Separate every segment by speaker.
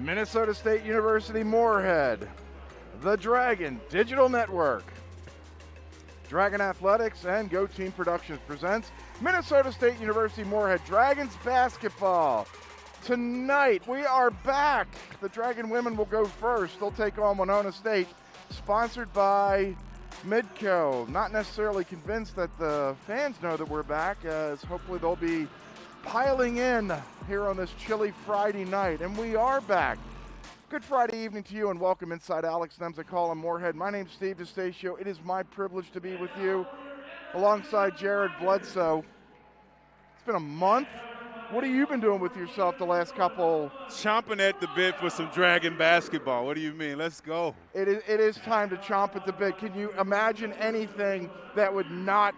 Speaker 1: Minnesota State University Moorhead, the Dragon Digital Network, Dragon Athletics, and Go Team Productions presents Minnesota State University Moorhead Dragons basketball. Tonight, we are back. The Dragon women will go first. They'll take on Winona State, sponsored by Midco. Not necessarily convinced that the fans know that we're back, as hopefully they'll be piling in here on this chilly Friday night. And we are back. Good Friday evening to you, and welcome inside Alex Nemza Call in Moorhead. My name's Steve DeStatio. It is my privilege to be with you alongside Jared Bledsoe. It's been a month. What have you been doing with yourself the last couple?
Speaker 2: Chomping at the bit for some Dragon basketball. What do you mean? Let's go.
Speaker 1: It is time to chomp at the bit. Can you imagine anything that would not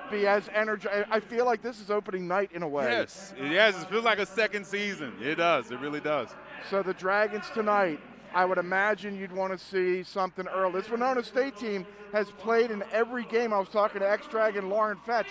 Speaker 1: be as energized? I feel like this is opening night in a way.
Speaker 2: Yes, it feels like a second season. It does. It really does.
Speaker 1: So the Dragons tonight, I would imagine you'd want to see something early. This Winona State team has played in every game. I was talking to ex-Dragon Lauren Fetch.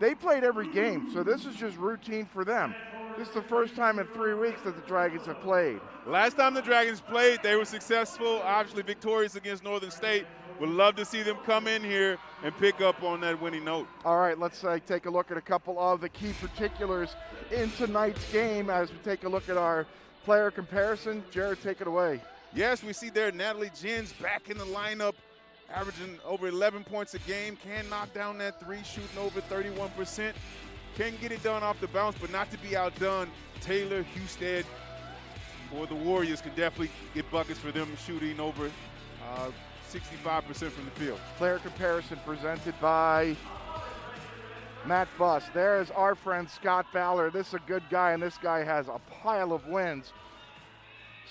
Speaker 1: They played every game, so this is just routine for them. This is the first time in 3 weeks that the Dragons have played.
Speaker 2: Last time the Dragons played, they were successful, obviously victorious against Northern State. Would love to see them come in here and pick up on that winning note.
Speaker 1: All right, let's take a look at a couple of the key particulars in tonight's game as we take a look at our player comparison. Jared, take it away.
Speaker 2: Yes, we see there Natalie Jens back in the lineup, averaging over 11 points a game, can knock down that three, shooting over 31%. Can get it done off the bounce, but not to be outdone. Taylor Husted for the Warriors can definitely get buckets for them, shooting over 65% from the field.
Speaker 1: Player comparison presented by Matt Buss. There's our friend Scott Ballard. This is a good guy, and this guy has a pile of wins.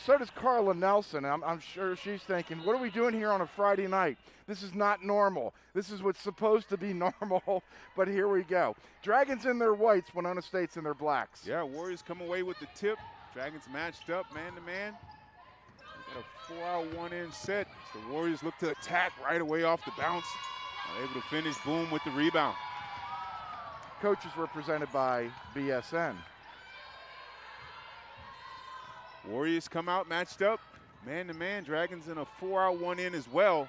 Speaker 1: So does Carla Nelson. I'm sure she's thinking, what are we doing here on a Friday night? This is not normal. This is what's supposed to be normal, but here we go. Dragons in their whites, Winona State's in their blacks.
Speaker 2: Yeah, Warriors come away with the tip. Dragons matched up man-to-man. Got a 4-out, 1-in set. The Warriors look to attack right away off the bounce. Are able to finish. Boom with the rebound.
Speaker 1: Coaches were presented by BSN.
Speaker 2: Warriors come out matched up. Man-to-man. Dragons in a 4-out, 1-in as well.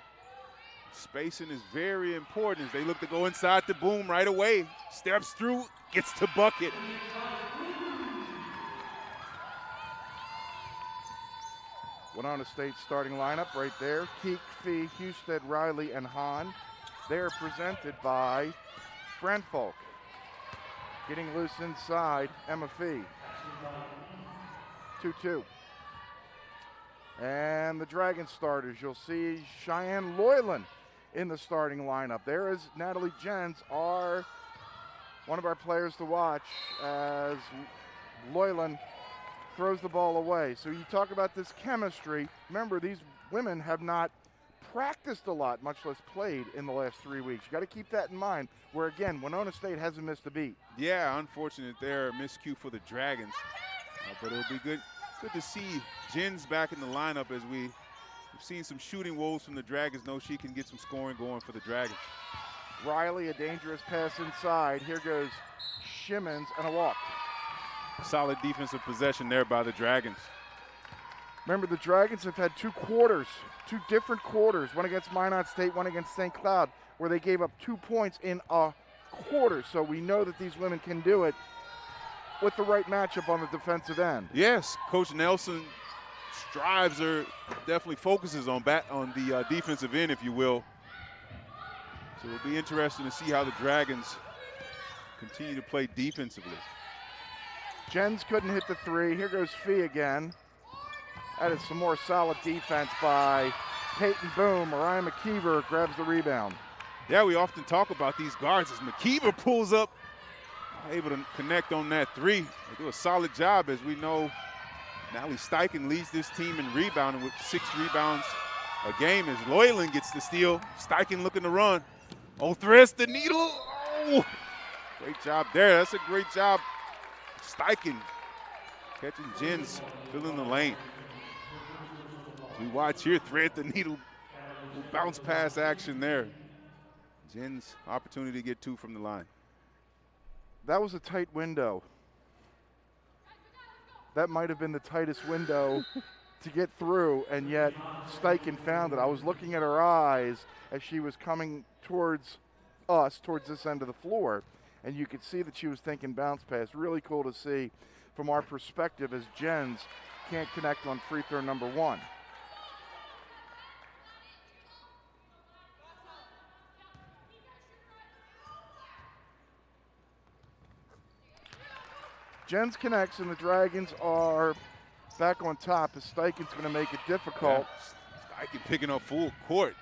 Speaker 2: Spacing is very important as they look to go inside the Boom right away. Steps through, gets to bucket.
Speaker 1: Winona State starting lineup right there. Keek, Fee, Husted, Riley, and Hahn. They're presented by Brentfolk. Getting loose inside, Emma Fee. 2-2. And the Dragon starters, you'll see Cheyenne Loyland in the starting lineup. There is Natalie Jens, one of our players to watch as Loyland throws the ball away. So you talk about this chemistry. Remember, these women have not practiced a lot, much less played in the last 3 weeks. You got to keep that in mind, where again, Winona State hasn't missed a beat.
Speaker 2: Yeah, unfortunate there, miscue for the Dragons. But it'll be good to see Jens back in the lineup as we've seen some shooting woes from the Dragons. Know she can get some scoring going for the Dragons.
Speaker 1: Riley, a dangerous pass inside. Here goes Shimmons and a walk.
Speaker 2: Solid defensive possession there by the Dragons.
Speaker 1: Remember, the Dragons have had two different quarters, one against Minot State, one against St. Cloud, where they gave up 2 points in a quarter. So we know that these women can do it with the right matchup on the defensive end.
Speaker 2: Yes, Coach Nelson strives or definitely focuses on the defensive end, if you will. So it'll be interesting to see how the Dragons continue to play defensively.
Speaker 1: Jens couldn't hit the three. Here goes Fee again. That is some more solid defense by Peyton Boom. Mariah McKeever grabs the rebound.
Speaker 2: Yeah, we often talk about these guards as McKeever pulls up, able to connect on that three. They do a solid job, as we know. Natalie Steichen leads this team in rebounding with 6 rebounds a game as Loyland gets the steal. Steichen looking to run. Oh, threads the needle. Oh, great job there. That's a great job. Steichen catching Jens, filling the lane. As we watch here, thread the needle. Bounce pass action there. Jens, opportunity to get 2 from the line.
Speaker 1: That was a tight window. That might have been the tightest window to get through, and yet Steichen found it. I was looking at her eyes as she was coming towards us, towards this end of the floor, and you could see that she was thinking bounce pass. Really cool to see from our perspective as Jens can't connect on free throw number 1. Jens connects, and the Dragons are back on top as Steichen's going to make it difficult.
Speaker 2: Yeah, Steichen picking up full court,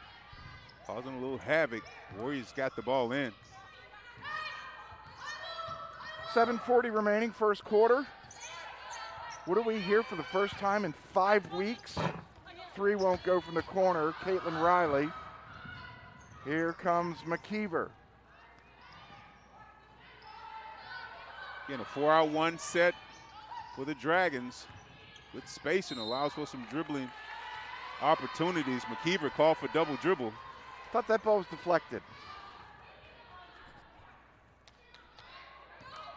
Speaker 2: causing a little havoc. Warriors got the ball in.
Speaker 1: 7:40 remaining, first quarter. What do we hear for the first time in 5 weeks? 3 won't go from the corner. Caitlin Riley. Here comes McKeever.
Speaker 2: Again, a 4-out 1 set for the Dragons. Good spacing allows for some dribbling opportunities. McKeever called for double dribble.
Speaker 1: Thought that ball was deflected.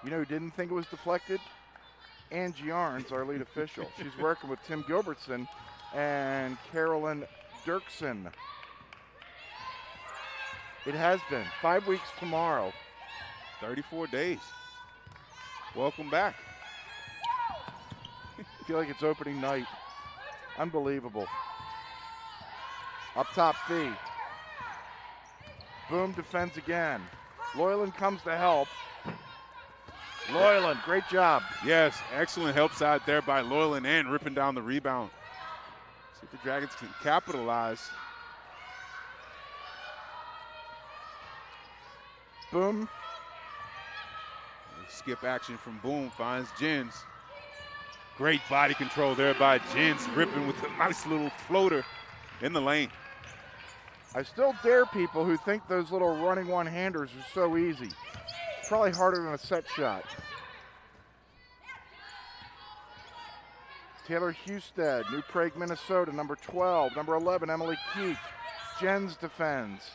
Speaker 1: You know who didn't think it was deflected? Angie Arns, our lead official. She's working with Tim Gilbertson and Carolyn Dirksen. It has been 5 weeks tomorrow.
Speaker 2: 34 days. Welcome back.
Speaker 1: I feel like it's opening night. Unbelievable. Up top, Fee. Boom defends again. Loyland comes to help. Loyland, great job.
Speaker 2: Yes, excellent help side there by Loyland and ripping down the rebound. See if the Dragons can capitalize.
Speaker 1: Boom.
Speaker 2: Skip action from Boom, finds Jens. Great body control there by Jens, ripping with a nice little floater in the lane.
Speaker 1: I still dare people who think those little running one-handers are so easy. Probably harder than a set shot. Taylor Husted, New Prague, Minnesota, number 12. Number 11, Emily Keek. Jens defends.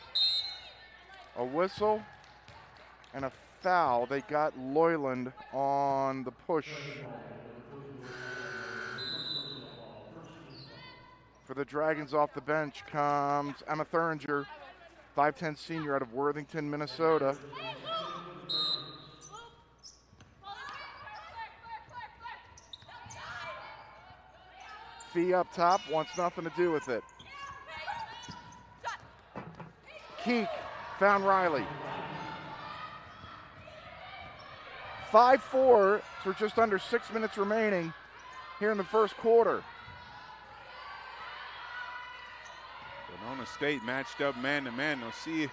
Speaker 1: A whistle and a foul. They got Loyland on the push. For the Dragons off the bench comes Emma Thuringer, 5'10" senior out of Worthington, Minnesota. Fee up top, wants nothing to do with it. Keek found Riley. 5-4 for just under 6 minutes remaining here in the first quarter.
Speaker 2: Winona State matched up man-to-man. They'll see.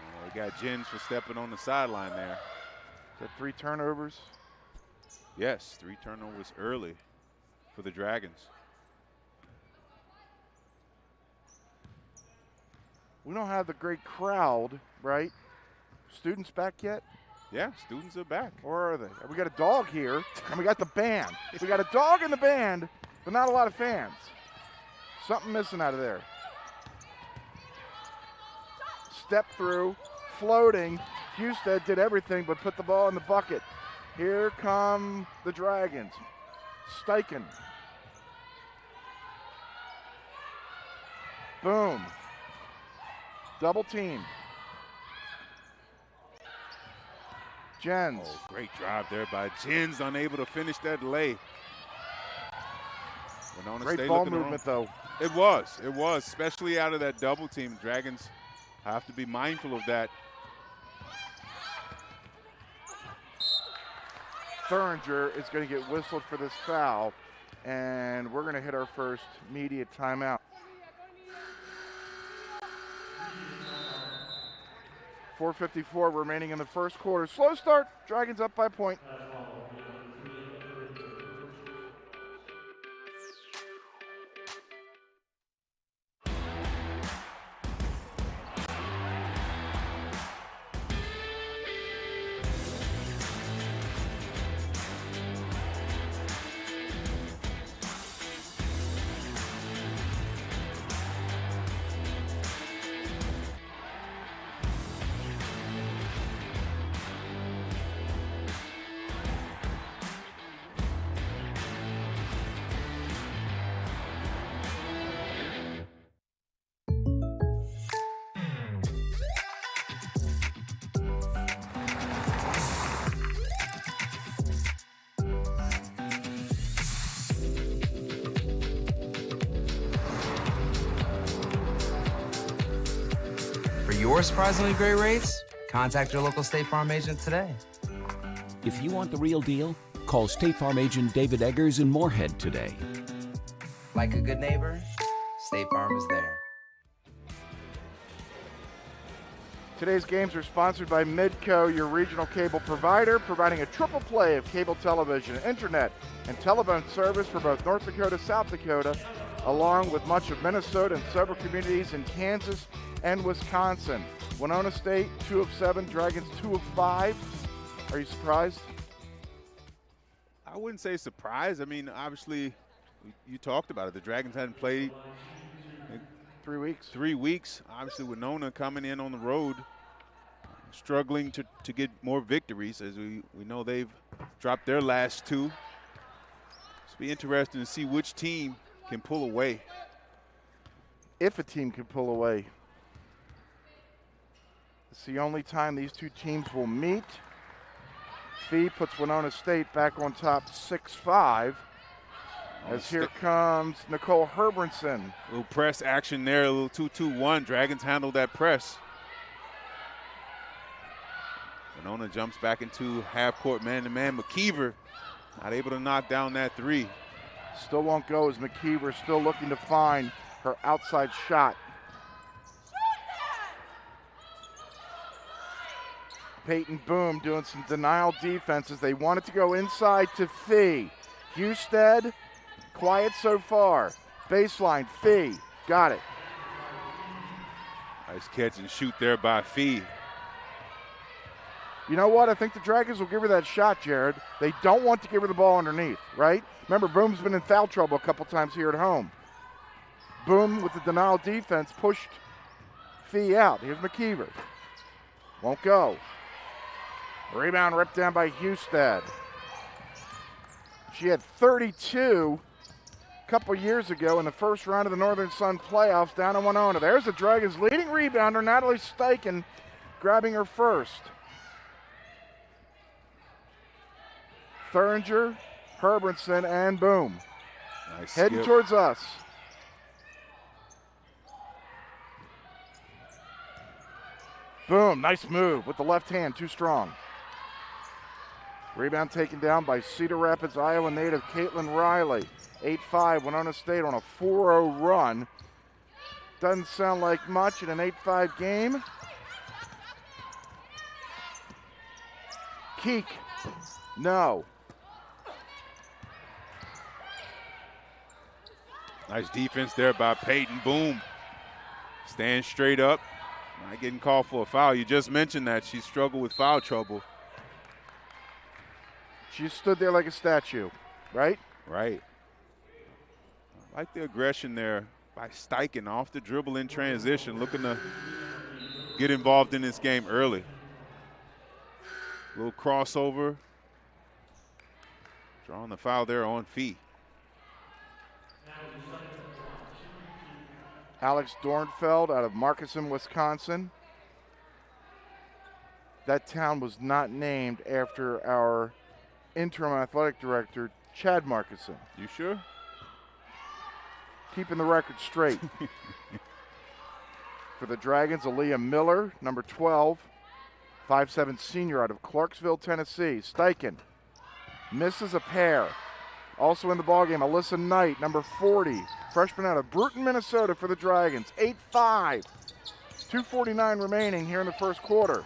Speaker 2: Oh, we got Jens for stepping on the sideline there.
Speaker 1: Is that 3 turnovers?
Speaker 2: Yes, 3 turnovers early for the Dragons.
Speaker 1: We don't have the great crowd, right? Students back yet?
Speaker 2: Yeah, students are back.
Speaker 1: Or are they? We got a dog here, and we got the band. We got a dog in the band, but not a lot of fans. Something missing out of there. Step through, floating. Husted did everything but put the ball in the bucket. Here come the Dragons. Steichen. Boom. Double team. Jens.
Speaker 2: Oh, great drive there by Jens, unable to finish that lay. Winona
Speaker 1: Great
Speaker 2: State
Speaker 1: ball
Speaker 2: looking
Speaker 1: movement, though.
Speaker 2: It was, especially out of that double team. Dragons have to be mindful of that.
Speaker 1: Thuringer is going to get whistled for this foul, and we're going to hit our first media timeout. 4:54 remaining in the first quarter. Slow start, Dragons up by a point.
Speaker 3: For your surprisingly great rates, contact your local State Farm agent today.
Speaker 4: If you want the real deal, call State Farm agent David Eggers in Moorhead today.
Speaker 3: Like a good neighbor, State Farm is there.
Speaker 1: Today's games are sponsored by Midco, your regional cable provider, providing a triple play of cable television, internet, and telephone service for both North Dakota, South Dakota, along with much of Minnesota and several communities in Kansas and Wisconsin. Winona State, 2 of 7, Dragons 2 of 5. Are you surprised?
Speaker 2: I wouldn't say surprised. I mean, obviously, you talked about it. The Dragons hadn't played
Speaker 1: 3 weeks.
Speaker 2: 3 weeks. Obviously, Winona coming in on the road, struggling to get more victories, as we know they've dropped their last 2. It'll be interesting to see which team can pull away.
Speaker 1: If a team can pull away. It's the only time these two teams will meet. Fee puts Winona State back on top 6-5. As here comes Nicole Herbranson.
Speaker 2: A little press action there, a little 2-2-1. Dragons handled that press. Winona jumps back into half-court man-to-man. McKeever not able to knock down that 3.
Speaker 1: Still won't go as McKeever still looking to find her outside shot. Peyton Boom doing some denial defenses. They wanted to go inside to Fee. Husted, quiet so far. Baseline, Fee, got it.
Speaker 2: Nice catch and shoot there by Fee.
Speaker 1: You know what? I think the Dragons will give her that shot, Jared. They don't want to give her the ball underneath, right? Remember, Boom's been in foul trouble a couple times here at home. Boom, with the denial defense, pushed Fee out. Here's McKeever. Won't go. Rebound ripped down by Husted. She had 32 a couple years ago in the first round of the Northern Sun playoffs down in Winona. There's the Dragons' leading rebounder, Natalie Steichen, grabbing her first. Thuringer, Herbertson, and Boom.
Speaker 2: Nice
Speaker 1: Heading
Speaker 2: skip.
Speaker 1: towards us. Boom, nice move with the left hand, too strong. Rebound taken down by Cedar Rapids, Iowa native Caitlin Riley. 8-5, Winona State on a 4-0 run. Doesn't sound like much in an 8-5 game. Keek, no.
Speaker 2: Nice defense there by Peyton. Boom. Stand straight up. Not getting called for a foul. You just mentioned that she struggled with foul trouble.
Speaker 1: She stood there like a statue, right?
Speaker 2: Right. I like the aggression there by Steichen off the dribble in transition, looking to get involved in this game early. Little crossover. Drawing the foul there on Fee.
Speaker 1: Alex Dornfeld out of Markesan, Wisconsin. That town was not named after our interim athletic director, Chad Markesan.
Speaker 2: You sure?
Speaker 1: Keeping the record straight. For the Dragons, Aaliyah Miller, number 12, 5'7" senior out of Clarksville, Tennessee. Steichen misses a pair. Also in the ballgame, Alyssa Knight, number 40, freshman out of Bruton, Minnesota for the Dragons. 8-5, 2:49 remaining here in the first quarter.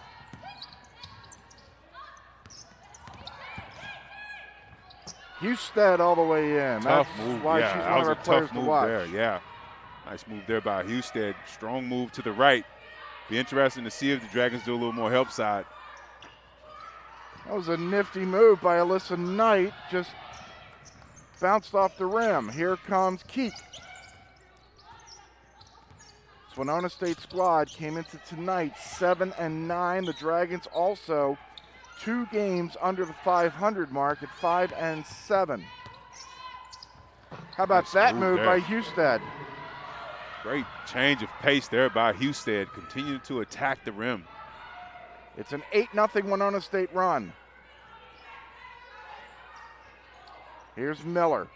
Speaker 1: Husted all the way in.
Speaker 2: Tough
Speaker 1: That's
Speaker 2: move.
Speaker 1: why
Speaker 2: Yeah,
Speaker 1: she's
Speaker 2: that
Speaker 1: one of
Speaker 2: was
Speaker 1: our
Speaker 2: a
Speaker 1: players
Speaker 2: tough
Speaker 1: to
Speaker 2: move
Speaker 1: watch.
Speaker 2: there. Yeah, nice move there by Husted. Strong move to the right. Be interesting to see if the Dragons do a little more help side.
Speaker 1: That was a nifty move by Alyssa Knight. Just bounced off the rim. Here comes Keek. This Winona State squad came into tonight 7-9. The Dragons also 2 games under the 500 mark at 5-7. How about
Speaker 2: Nice
Speaker 1: that
Speaker 2: move
Speaker 1: move
Speaker 2: there.
Speaker 1: by Husted?
Speaker 2: Great change of pace there by Husted. Continuing to attack the rim.
Speaker 1: It's an 8-0 Winona State run. Here's Miller.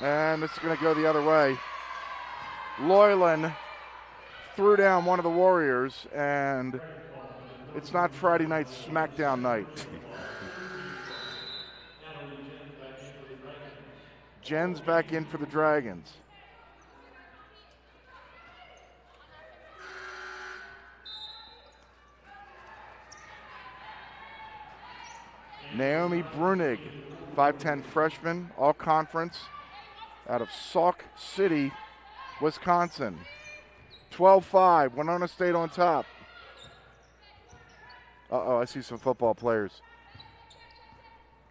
Speaker 1: And this is going to go the other way. Loyland threw down one of the Warriors, and it's not Friday night SmackDown night. Jen's back in for the Dragons. Naomi Brunig, 5'10" freshman, all conference, out of Sauk City, Wisconsin. 12-5, Winona State on top. Uh-oh, I see some football players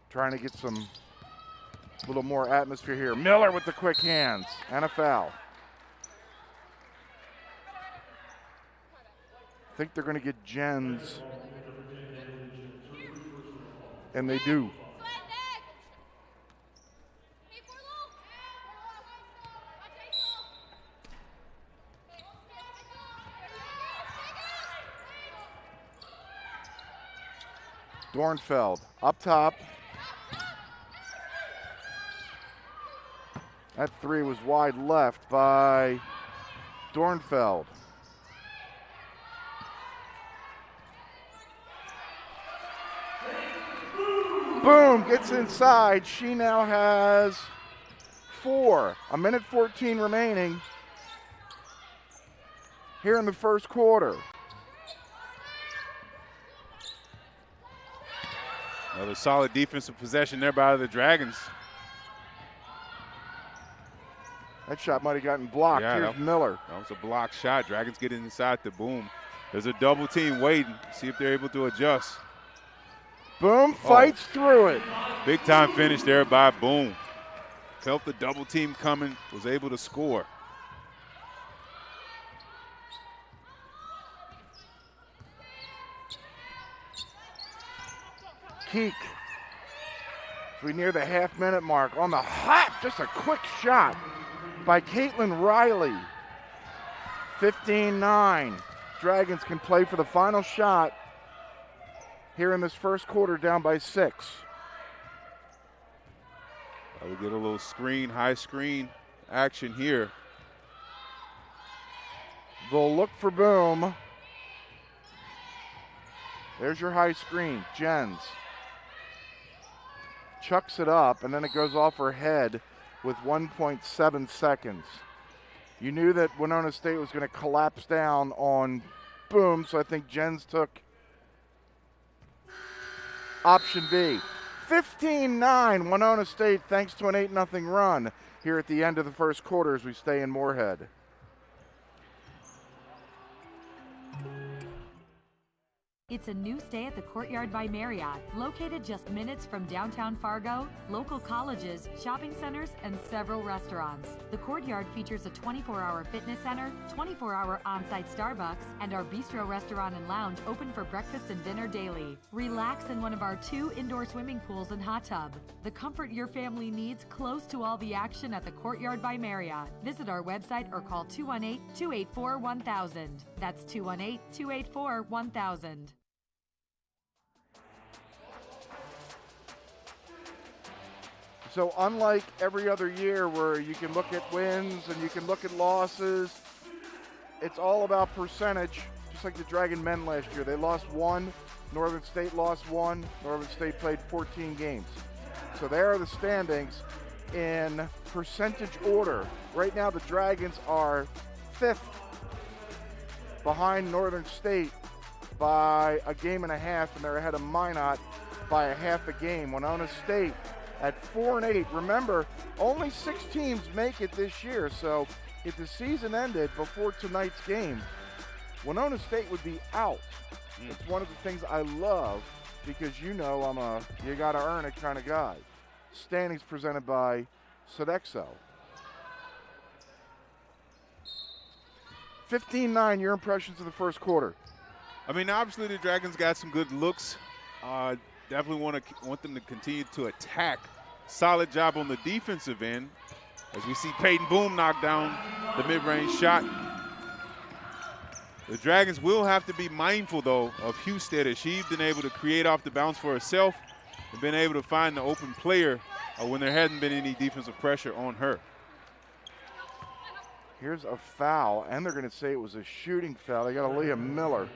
Speaker 1: trying to get some little more atmosphere here. Miller with the quick hands and a foul. I think they're going to get Jens, and they do. Dornfeld up top. That three was wide left by Dornfeld. Boom, gets inside. She now has 4. 1:14 remaining here in the first quarter.
Speaker 2: Another solid defensive possession there by the Dragons.
Speaker 1: That shot might have gotten blocked.
Speaker 2: Yeah,
Speaker 1: Here's Miller.
Speaker 2: That was a blocked shot. Dragons get inside the Boom. There's a double team waiting. See if they're able to adjust.
Speaker 1: Boom fights through it.
Speaker 2: Big time finish there by Boom. Felt the double team coming, was able to score.
Speaker 1: Keek, as we near the half-minute mark, on the hop, just a quick shot by Caitlin Riley. 15-9. Dragons can play for the final shot here in this first quarter, down by 6.
Speaker 2: We get a little high screen action here.
Speaker 1: They'll look for Boom. There's your high screen, Jens. Chucks it up, and then it goes off her head with 1.7 seconds. You knew that Winona State was going to collapse down on Boom, so I think Jens took option B. 15-9, Winona State, thanks to an 8-0 run here at the end of the first quarter as we stay in Moorhead.
Speaker 5: It's a new stay at the Courtyard by Marriott, located just minutes from downtown Fargo, local colleges, shopping centers, and several restaurants. The Courtyard features a 24-hour fitness center, 24-hour on-site Starbucks, and our bistro restaurant and lounge open for breakfast and dinner daily. Relax in one of our 2 indoor swimming pools and hot tub. The comfort your family needs, close to all the action at the Courtyard by Marriott. Visit our website or call 218-284-1000. That's 218-284-1000.
Speaker 1: So unlike every other year where you can look at wins and you can look at losses, it's all about percentage, just like the Dragon men last year. They lost 1, Northern State lost 1, Northern State played 14 games. So there are the standings in percentage order. Right now the Dragons are 5th behind Northern State by a game and a half, and they're ahead of Minot by a half a game. Winona State at 4-8. Remember, only 6 teams make it this year, so if the season ended before tonight's game, Winona State would be out. It's one of the things I love because you know I'm a you gotta earn it kind of guy. Standings presented by Sodexo. 15-9, your impressions of the first quarter.
Speaker 2: I mean, obviously the Dragons got some good looks. Definitely want them to continue to attack. Solid job on the defensive end as we see Peyton Boom knock down the mid-range shot. The Dragons will have to be mindful, though, of Husted as she's been able to create off the bounce for herself and been able to find the open player when there hadn't been any defensive pressure on her.
Speaker 1: Here's a foul, and they're going to say it was a shooting foul. They got Aaliyah Miller.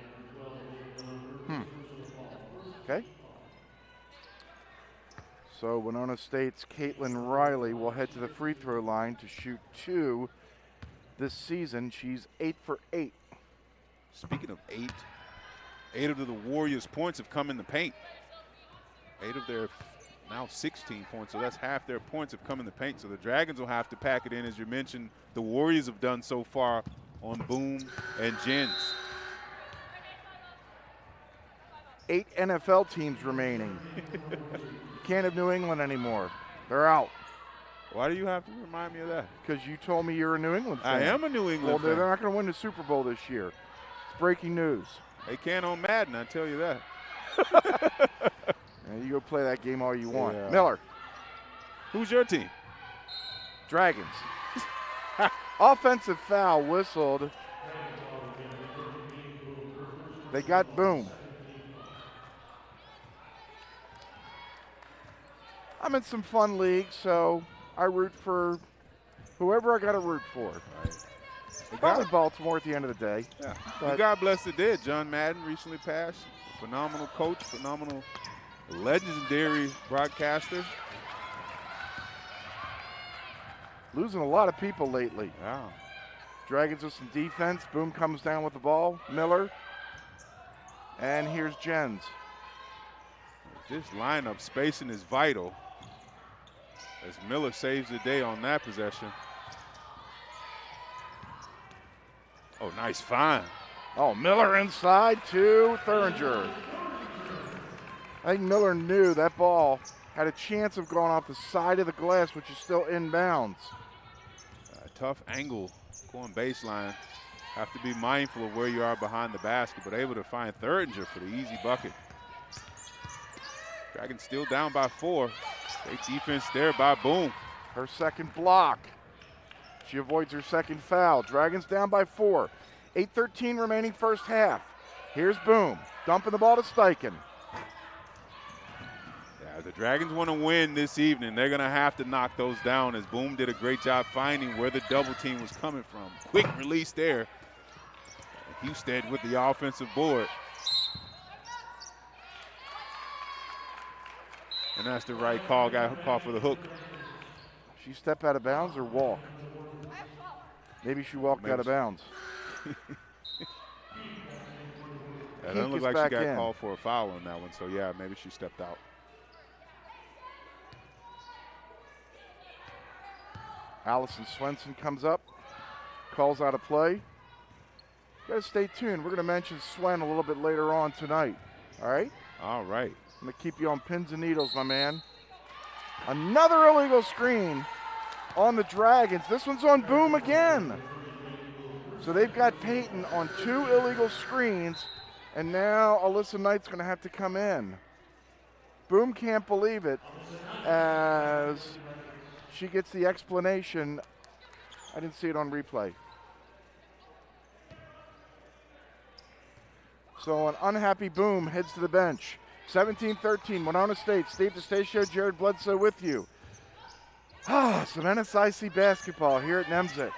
Speaker 1: Okay. So Winona State's Caitlin Riley will head to the free throw line to shoot 2 this season. She's 8 for 8.
Speaker 2: Speaking of 8 of the Warriors' points have come in the paint. 8 of their now 16 points, so that's half their points have come in the paint. So the Dragons will have to pack it in, as you mentioned, the Warriors have done so far on Boom and Jens.
Speaker 1: 8 NFL teams remaining. You can't have New England anymore. They're out.
Speaker 2: Why do you have to remind me of that?
Speaker 1: Because you told me you're a New England fan.
Speaker 2: I am a New England fan.
Speaker 1: Well, they're not going to win the Super Bowl this year. It's breaking news.
Speaker 2: They can on Madden, I tell you that.
Speaker 1: Yeah, you go play that game all you want.
Speaker 2: Yeah.
Speaker 1: Miller.
Speaker 2: Who's your team?
Speaker 1: Dragons. Offensive foul whistled. They got Boom. I'm in some fun leagues, so I root for whoever I got to root for.
Speaker 2: Right.
Speaker 1: Probably Baltimore at the end of the day.
Speaker 2: Yeah.
Speaker 1: But
Speaker 2: God bless the dead. John Madden recently passed. Phenomenal coach, phenomenal, legendary broadcaster.
Speaker 1: losing a lot of people lately.
Speaker 2: Wow.
Speaker 1: Dragons with some defense. Boom comes down with the ball. Miller. And here's Jens.
Speaker 2: This lineup spacing is vital as Miller saves the day on that possession. Oh, nice find.
Speaker 1: Oh, Miller inside to Thuringer. I think Miller knew that ball had a chance of going off the side of the glass, which is still inbounds.
Speaker 2: Tough angle going baseline. Have to be mindful of where you are behind the basket, but able to find Thuringer for the easy bucket. Dragons still down by 4. Great defense there by Boom.
Speaker 1: Her second block. She avoids her second foul. Dragons down by 4. 8:13 remaining first half. Here's Boom, dumping the ball to Steichen.
Speaker 2: Yeah, the Dragons want to win this evening. They're going to have to knock those down, as Boom did a great job finding where the double team was coming from. Quick release there. Husted with the offensive board. And that's the right call. Got a call for the hook.
Speaker 1: She step out of bounds or walk? Maybe she walked out of bounds.
Speaker 2: It doesn't look like she got called for a foul on that one, so yeah, maybe she stepped out.
Speaker 1: Allison Swenson comes up, calls out a play. You gotta stay tuned. We're gonna mention Swen a little bit later on tonight, all right?
Speaker 2: All right.
Speaker 1: I'm gonna keep you on pins and needles, my man. Another illegal screen on the Dragons. This one's on Boom again. So they've got Peyton on 2 illegal screens, and now Alyssa Knight's gonna have to come in. Boom can't believe it as she gets the explanation. I didn't see it on replay. So an unhappy Boom heads to the bench. 17-13, Winona State. Steve DeStatio, Jared Bledsoe with you. Some NSIC basketball here at Nemzik.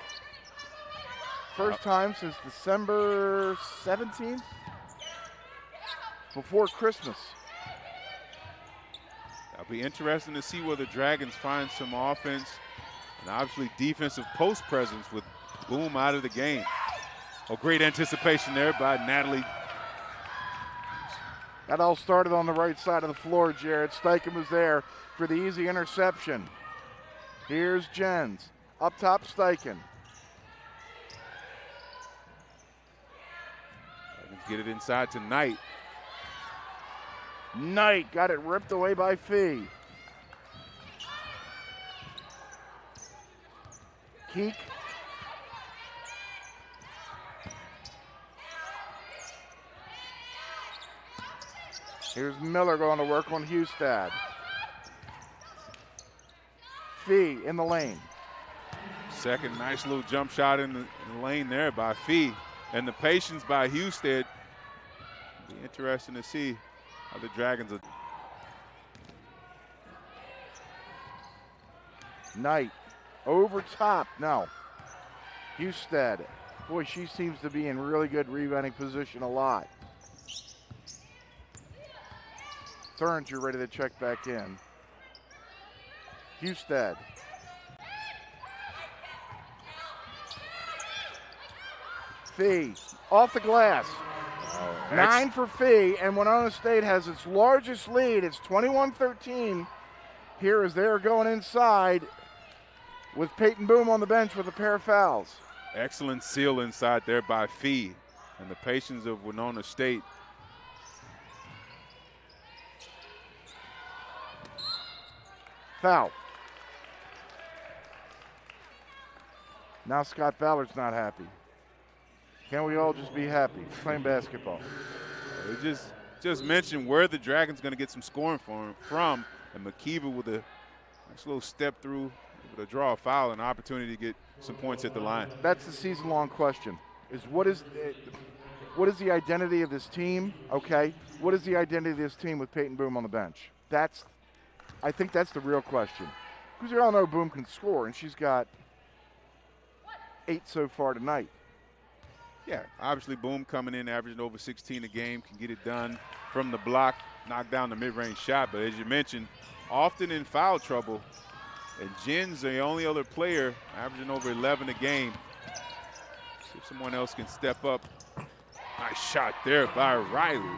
Speaker 1: First time since December 17th, before Christmas.
Speaker 2: It'll be interesting to see where the Dragons find some offense and obviously defensive post presence with Boom out of the game. Oh, great anticipation there by Natalie.
Speaker 1: That all started on the right side of the floor, Jared. Steichen was there for the easy interception. Here's Jens. Up top, Steichen.
Speaker 2: Get it inside to Knight.
Speaker 1: Knight got it ripped away by Fee. Keek. Here's Miller going to work on Hustad. Fee in the lane.
Speaker 2: Second nice little jump shot in the lane there by Fee. And the patience by Husted. Be interesting to see how the Dragons are.
Speaker 1: Knight over top. No. Husted. Boy, she seems to be in really good rebounding position a lot. Thuringer ready to check back in. Husted. Fee off the glass. 9 for Fee, and Winona State has its largest lead. It's 21-13 here as they're going inside with Peyton Boom on the bench with a pair of fouls.
Speaker 2: Excellent seal inside there by Fee, and the patience of Winona State.
Speaker 1: Foul. Now Scott Ballard's not happy. Can't we all just be happy playing basketball?
Speaker 2: We just mentioned where the Dragons going to get some scoring from, and McKeever with a nice little step through, able to draw a foul and an opportunity to get some points at the line.
Speaker 1: That's the season-long question: is what is the identity of this team? Okay, what is the identity of this team with Peyton Boom on the bench? I think that's the real question, because you all know Boom can score, and she's got 8 so far tonight.
Speaker 2: Yeah, obviously Boom coming in, averaging over 16 a game, can get it done from the block, knock down the mid-range shot. But as you mentioned, often in foul trouble, and Jen's the only other player averaging over 11 a game. See if someone else can step up. Nice shot there by Riley.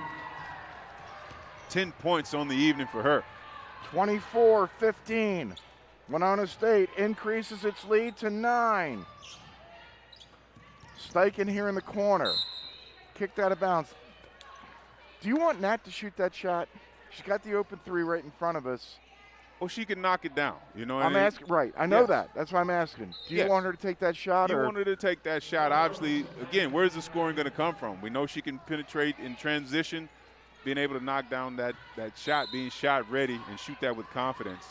Speaker 2: 10 points on the evening for her.
Speaker 1: 24-15. Winona State increases its lead to 9. Steichen here in the corner. Kicked out of bounds. Do you want Nat to shoot that shot? She's got the open three right in front of us.
Speaker 2: Well, she can knock it down. You know what
Speaker 1: I'm
Speaker 2: I mean?
Speaker 1: asking, right. I know
Speaker 2: Yes.
Speaker 1: that. That's why I'm asking. Do you
Speaker 2: Yes.
Speaker 1: want her to take that shot?
Speaker 2: You
Speaker 1: or
Speaker 2: want her to take that shot. Obviously, again, where's the scoring going to come from? We know she can penetrate in transition, being able to knock down that shot, being shot ready, and shoot that with confidence.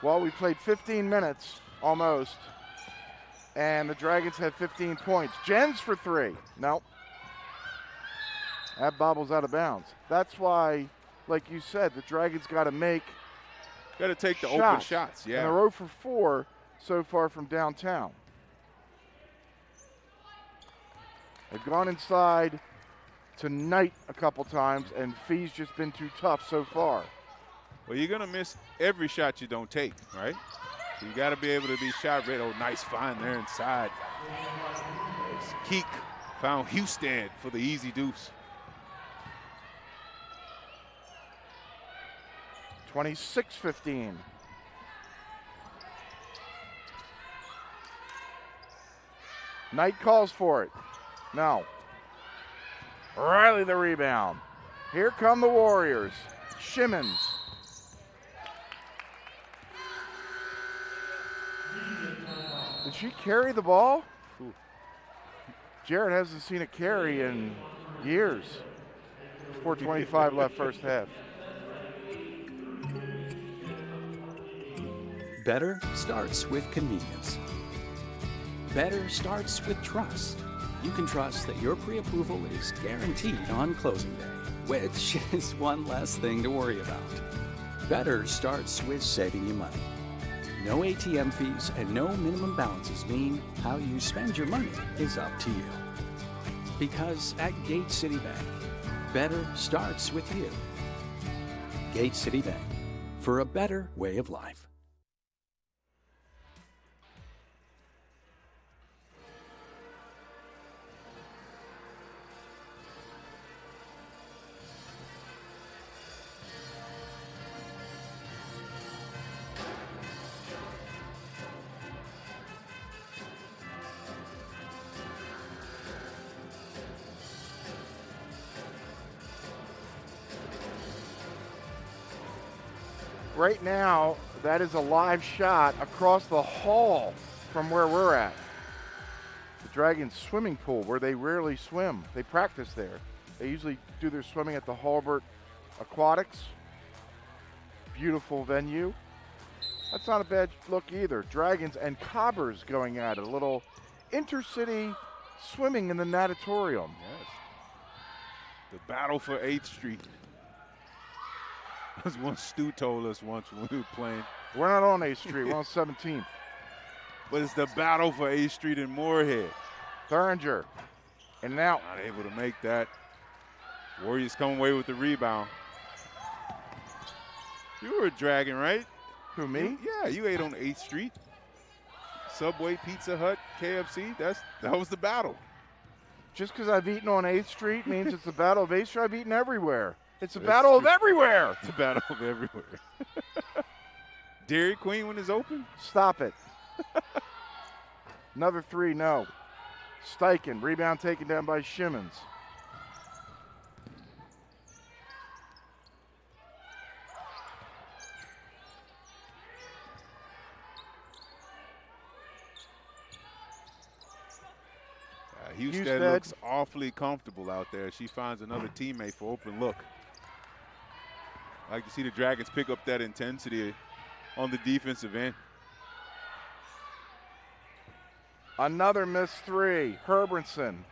Speaker 1: Well, we played 15 minutes almost, and the Dragons had 15 points. Jens for three. Nope. That bobbles out of bounds. That's why, like you said, the Dragons got to make
Speaker 2: Got to take the open shots,
Speaker 1: And
Speaker 2: yeah.
Speaker 1: they're 0 for 4 so far from downtown. They've gone inside tonight a couple times, and Fee's just been too tough so far.
Speaker 2: Well, you're going to miss every shot you don't take, right? You got to be able to be shot ready. Oh, nice find there inside. Keek found Houston for the easy deuce.
Speaker 1: 26-15. Knight calls for it. No. Riley the rebound. Here come the Warriors. Shimmons. Did she carry the ball?
Speaker 2: Ooh.
Speaker 1: Jared hasn't seen a carry in years. 4:25 left first half.
Speaker 4: Better starts with convenience. Better starts with trust. You can trust that your pre-approval is guaranteed on closing day, which is one less thing to worry about. Better starts with saving you money. No ATM fees and no minimum balances mean how you spend your money is up to you. Because at Gate City Bank, better starts with you. Gate City Bank, for a better way of life.
Speaker 1: Right now, that is a live shot across the hall from where we're at. The Dragons swimming pool, where they rarely swim. They practice there. They usually do their swimming at the Halbert Aquatics. Beautiful venue. That's not a bad look either. Dragons and Cobbers going at it. A little intercity swimming in the natatorium.
Speaker 2: Yes. The battle for 8th Street. That's what Stu told us once when we were playing.
Speaker 1: We're not on 8th Street, we're on 17th.
Speaker 2: But it's the battle for 8th Street in Moorhead.
Speaker 1: Thuringer, and now.
Speaker 2: Not able to make that. Warriors come away with the rebound. You were a Dragon, right?
Speaker 1: Who, me?
Speaker 2: Yeah, you ate on 8th Street. Subway, Pizza Hut, KFC, that was the battle.
Speaker 1: Just because I've eaten on 8th Street means it's the battle of 8th Street. I've eaten everywhere. It's a
Speaker 2: That's
Speaker 1: battle of
Speaker 2: true.
Speaker 1: everywhere.
Speaker 2: It's a battle of everywhere. Dairy Queen when it's open?
Speaker 1: Stop it. Another three, no. Steichen, rebound taken down by Shimmons.
Speaker 2: Houston looks awfully comfortable out there. She finds another teammate for open look. I like to see the Dragons pick up that intensity on the defensive end.
Speaker 1: Another missed three. Herbertson.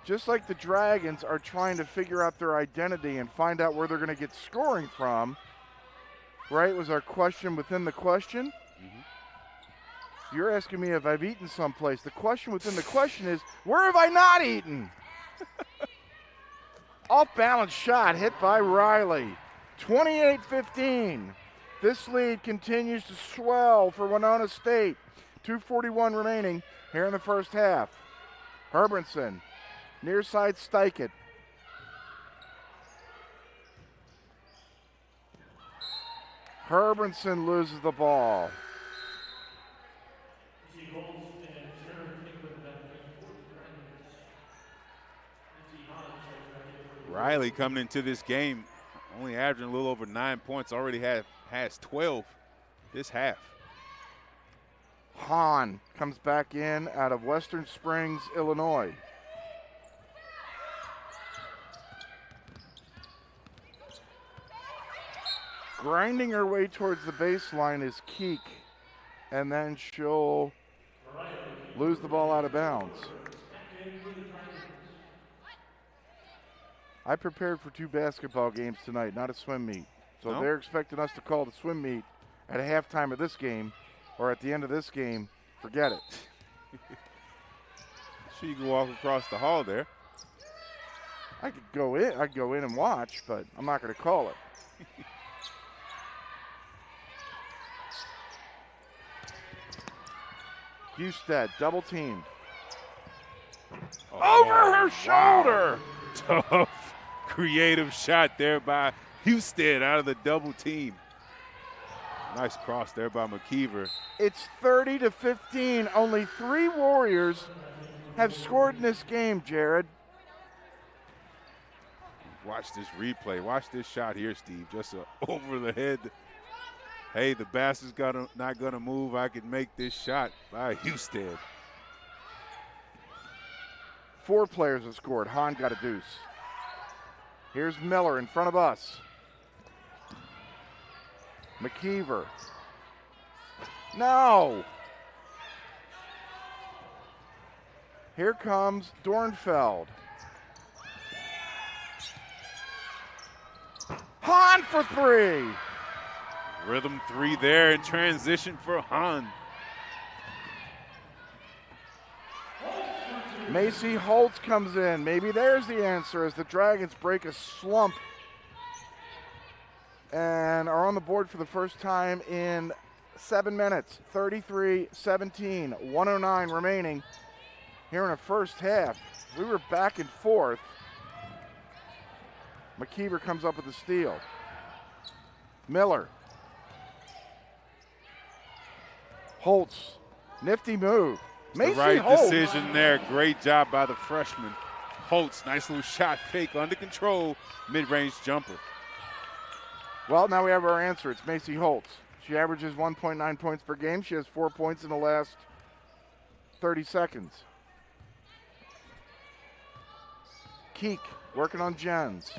Speaker 1: Just like the Dragons are trying to figure out their identity and find out where they're going to get scoring from, right, was our question within the question. You're asking me if I've eaten someplace. The question within the question is, where have I not eaten? Off-balance shot hit by Riley. 28-15. This lead continues to swell for Winona State. 2:41 remaining here in the first half. Herbertson, near side Steichen. Herbertson loses the ball.
Speaker 2: Riley coming into this game Only averaging a little over 9 points, already has 12 this half.
Speaker 1: Hahn comes back in out of Western Springs, Illinois. Grinding her way towards the baseline is Keek, and then she'll lose the ball out of bounds. I prepared for 2 basketball games tonight, not a swim meet. So
Speaker 2: No?
Speaker 1: they're expecting us to call the swim meet at halftime of this game or at the end of this game. Forget it.
Speaker 2: Sure, you can walk across the hall there.
Speaker 1: I could go in and watch, but I'm not going to call it. Husted, double teamed. Over her shoulder!
Speaker 2: Tough, creative shot there by Husted out of the double team. Nice cross there by McKeever.
Speaker 1: It's 30-15. Only 3 Warriors have scored in this game, Jared.
Speaker 2: Watch this replay. Watch this shot here, Steve. Just over the head. Hey, the basket's not gonna move. I can make this shot by Husted.
Speaker 1: 4 players have scored. Hahn got a deuce. Here's Miller in front of us. McKeever. No! Here comes Dornfeld. Hahn for 3!
Speaker 2: Rhythm 3 there in transition for Hahn.
Speaker 1: Macy Holtz comes in. Maybe there's the answer as the Dragons break a slump and are on the board for the first time in 7 minutes. 33-17, 109 remaining here in the first half. We were back and forth. McKeever comes up with the steal. Miller. Holtz, nifty move. Macy
Speaker 2: The right
Speaker 1: Holtz.
Speaker 2: decision there. Great job by the freshman. Holtz, nice little shot fake under control, mid-range jumper.
Speaker 1: Well, now we have our answer. It's Macy Holtz. She averages 1.9 points per game. She has 4 points in the last 30 seconds. Keek working on Jens.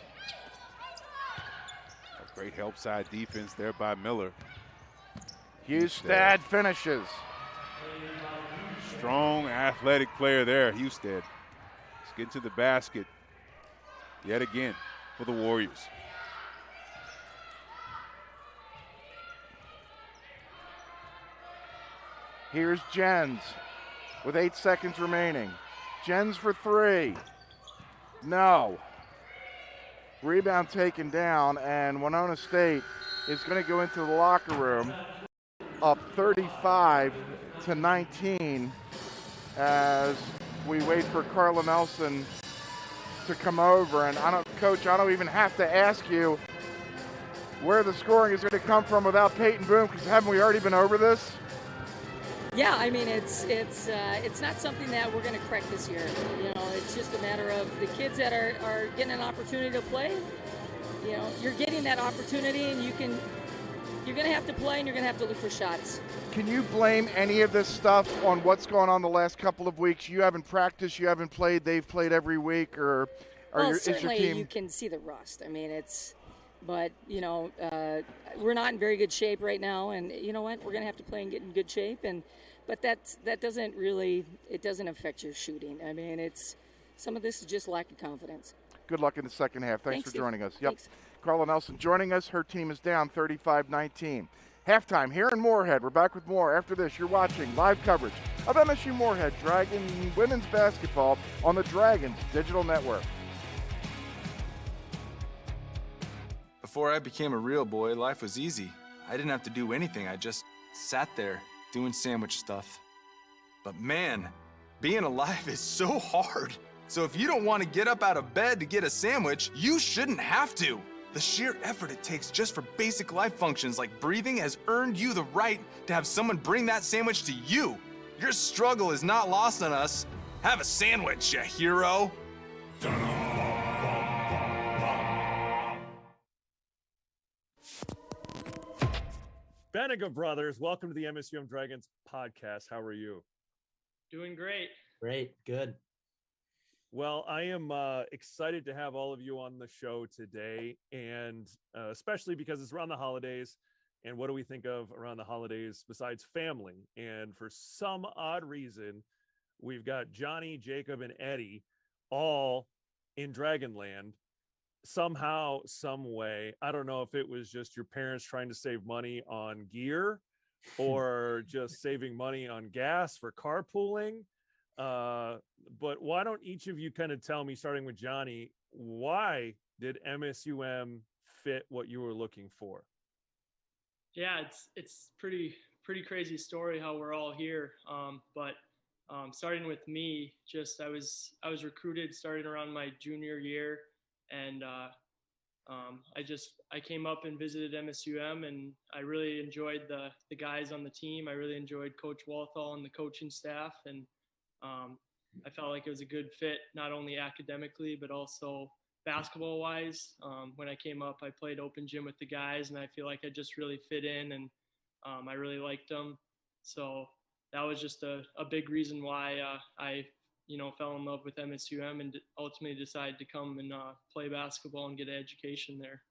Speaker 2: A great help side defense there by Miller.
Speaker 1: Husted finishes.
Speaker 2: Strong, athletic player there, Husted. Let's get to the basket yet again for the Warriors.
Speaker 1: Here's Jens with 8 seconds remaining. Jens for 3. No. Rebound taken down, and Winona State is going to go into the locker room up 35-19 as we wait for Carla Nelson to come over. And Coach, I don't even have to ask you where the scoring is going to come from without Peyton Boom, because haven't we already been over this?
Speaker 6: Yeah, I mean, it's not something that we're going to correct this year. You know, it's just a matter of the kids that are getting an opportunity to play. You know, you're getting that opportunity, and you're going to have to play, and you're going to have to look for shots.
Speaker 1: Can you blame any of this stuff on what's going on the last couple of weeks? You haven't practiced, you haven't played, they've played every week, or
Speaker 6: certainly
Speaker 1: is your team?
Speaker 6: You can see the rust. I mean, but you know, we're not in very good shape right now, and you know what? We're going to have to play and get in good shape, but that doesn't affect your shooting. I mean, some of this is just lack of confidence.
Speaker 1: Good luck in the second half. Thanks for
Speaker 6: Steve.
Speaker 1: joining us. Yep.
Speaker 6: Thanks.
Speaker 1: Carla Nelson joining us. Her team is down 35-19. Halftime here in Moorhead. We're back with more after this. You're watching live coverage of MSU Moorhead Dragon women's basketball on the Dragons Digital Network.
Speaker 3: Before I became a real boy, life was easy. I didn't have to do anything. I just sat there doing sandwich stuff. But man, being alive is so hard. So if you don't want to get up out of bed to get a sandwich, you shouldn't have to. The sheer effort it takes just for basic life functions like breathing has earned you the right to have someone bring that sandwich to you. Your struggle is not lost on us. Have a sandwich, you hero.
Speaker 7: Benega brothers, welcome to the MSUM Dragons podcast. How are you?
Speaker 8: Doing great.
Speaker 9: Great. Good.
Speaker 7: Well, I am excited to have all of you on the show today, and especially because it's around the holidays. And what do we think of around the holidays besides family? And for some odd reason, we've got Johnny, Jacob, and Eddie all in Dragonland somehow, some way. I don't know if it was just your parents trying to save money on gear or just saving money on gas for carpooling. But why don't each of you kind of tell me, starting with Johnny, why did MSUM fit what you were looking for?
Speaker 8: Yeah, it's pretty crazy story how we're all here. But starting with me, just I was recruited starting around my junior year, and I came up and visited MSUM, and I really enjoyed the guys on the team. I really enjoyed Coach Walthall and the coaching staff, and I felt like it was a good fit, not only academically, but also basketball wise. When I came up, I played open gym with the guys, and I feel like I just really fit in, and I really liked them. So that was just a big reason why I fell in love with MSUM and ultimately decided to come and play basketball and get an education there.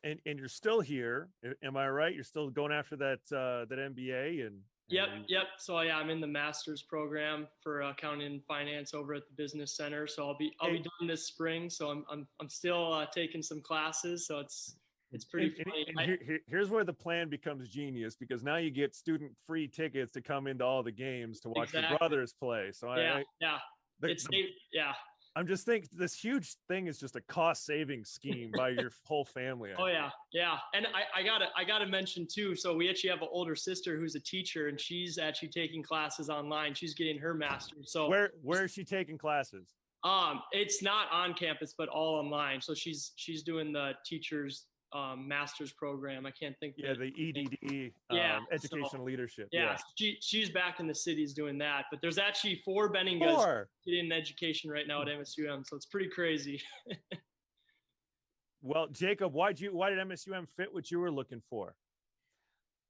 Speaker 7: And you're still here, am I right? You're still going after that MBA and
Speaker 8: Yep. So yeah, I'm in the master's program for accounting and finance over at the business center. So I'll be done this spring. So I'm still taking some classes. So it's pretty funny.
Speaker 7: And here's where the plan becomes genius, because now you get student free tickets to come into all the games to watch your brothers play. So
Speaker 8: yeah.
Speaker 7: I'm just thinking this huge thing is just a cost saving scheme by your whole family.
Speaker 8: Oh yeah. And I gotta mention too. So we actually have an older sister who's a teacher, and she's actually taking classes online. She's getting her master's. So
Speaker 7: where is she taking classes?
Speaker 8: It's not on campus, but all online. So she's doing the teacher's master's program. I can't think.
Speaker 7: Yeah, the EDD, educational leadership.
Speaker 8: Yeah. She's back in the cities doing that. But there's actually 4 Beningas getting an education right now at MSUM, so it's pretty crazy.
Speaker 7: Well, Jacob, why did MSUM fit what you were looking for?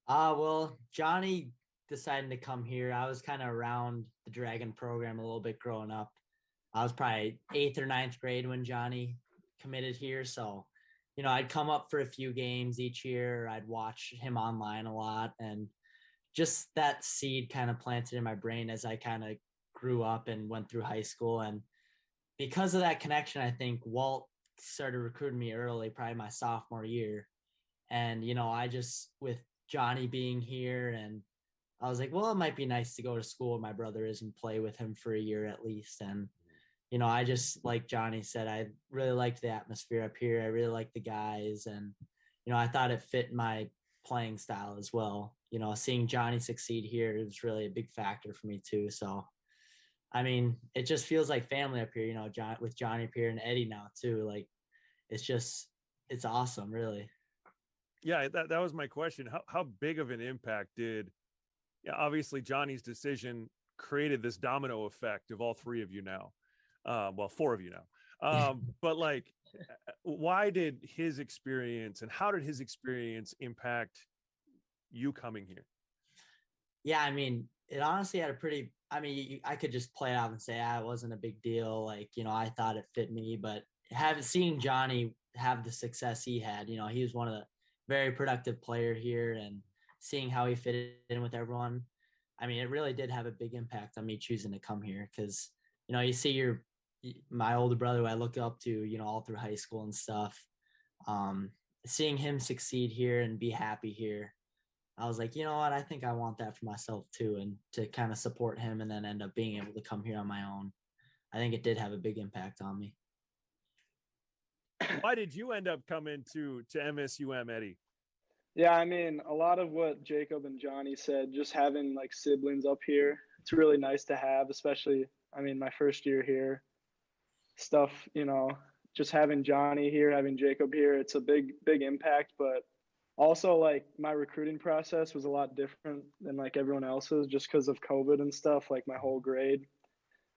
Speaker 9: Well, Johnny decided to come here. I was kind of around the Dragon program a little bit growing up. I was probably 8th or 9th grade when Johnny committed here, so I'd come up for a few games each year. I'd watch him online a lot, and just that seed kind of planted in my brain as I kind of grew up and went through high school. And because of that connection, I think Walt started recruiting me early, probably my sophomore year. And, I just, with Johnny being here, and I was like, well, it might be nice to go to school where my brother is and play with him for a year at least. And I just, like Johnny said, I really liked the atmosphere up here. I really liked the guys. And, I thought it fit my playing style as well. Seeing Johnny succeed here is really a big factor for me too. So, I mean, it just feels like family up here, with Johnny up here and Eddie now too. Like, it's awesome, really.
Speaker 7: Yeah, that was my question. How big of an impact did, obviously Johnny's decision created this domino effect of all 3 of you now. 4 of you now. But like, why did his experience and how did his experience impact you coming here?
Speaker 9: Yeah, I mean, it honestly had I could just play it out and say, it wasn't a big deal. Like, I thought it fit me, but seeing Johnny have the success he had, he was one of the very productive player here, and seeing how he fitted in with everyone. I mean, it really did have a big impact on me choosing to come here, because, you see my older brother who I look up to, all through high school and stuff, seeing him succeed here and be happy here, I was like, you know what, I think I want that for myself too, and to kind of support him and then end up being able to come here on my own. I think it did have a big impact on me.
Speaker 7: Why did you end up coming to MSUM, Eddie?
Speaker 10: Yeah, I mean, a lot of what Jacob and Johnny said, just having like siblings up here, it's really nice to have, especially, I mean, my first year here. Stuff, just having Johnny here, having Jacob here, it's a big impact. But also, like, my recruiting process was a lot different than like everyone else's, just because of COVID and stuff. Like, my whole grade,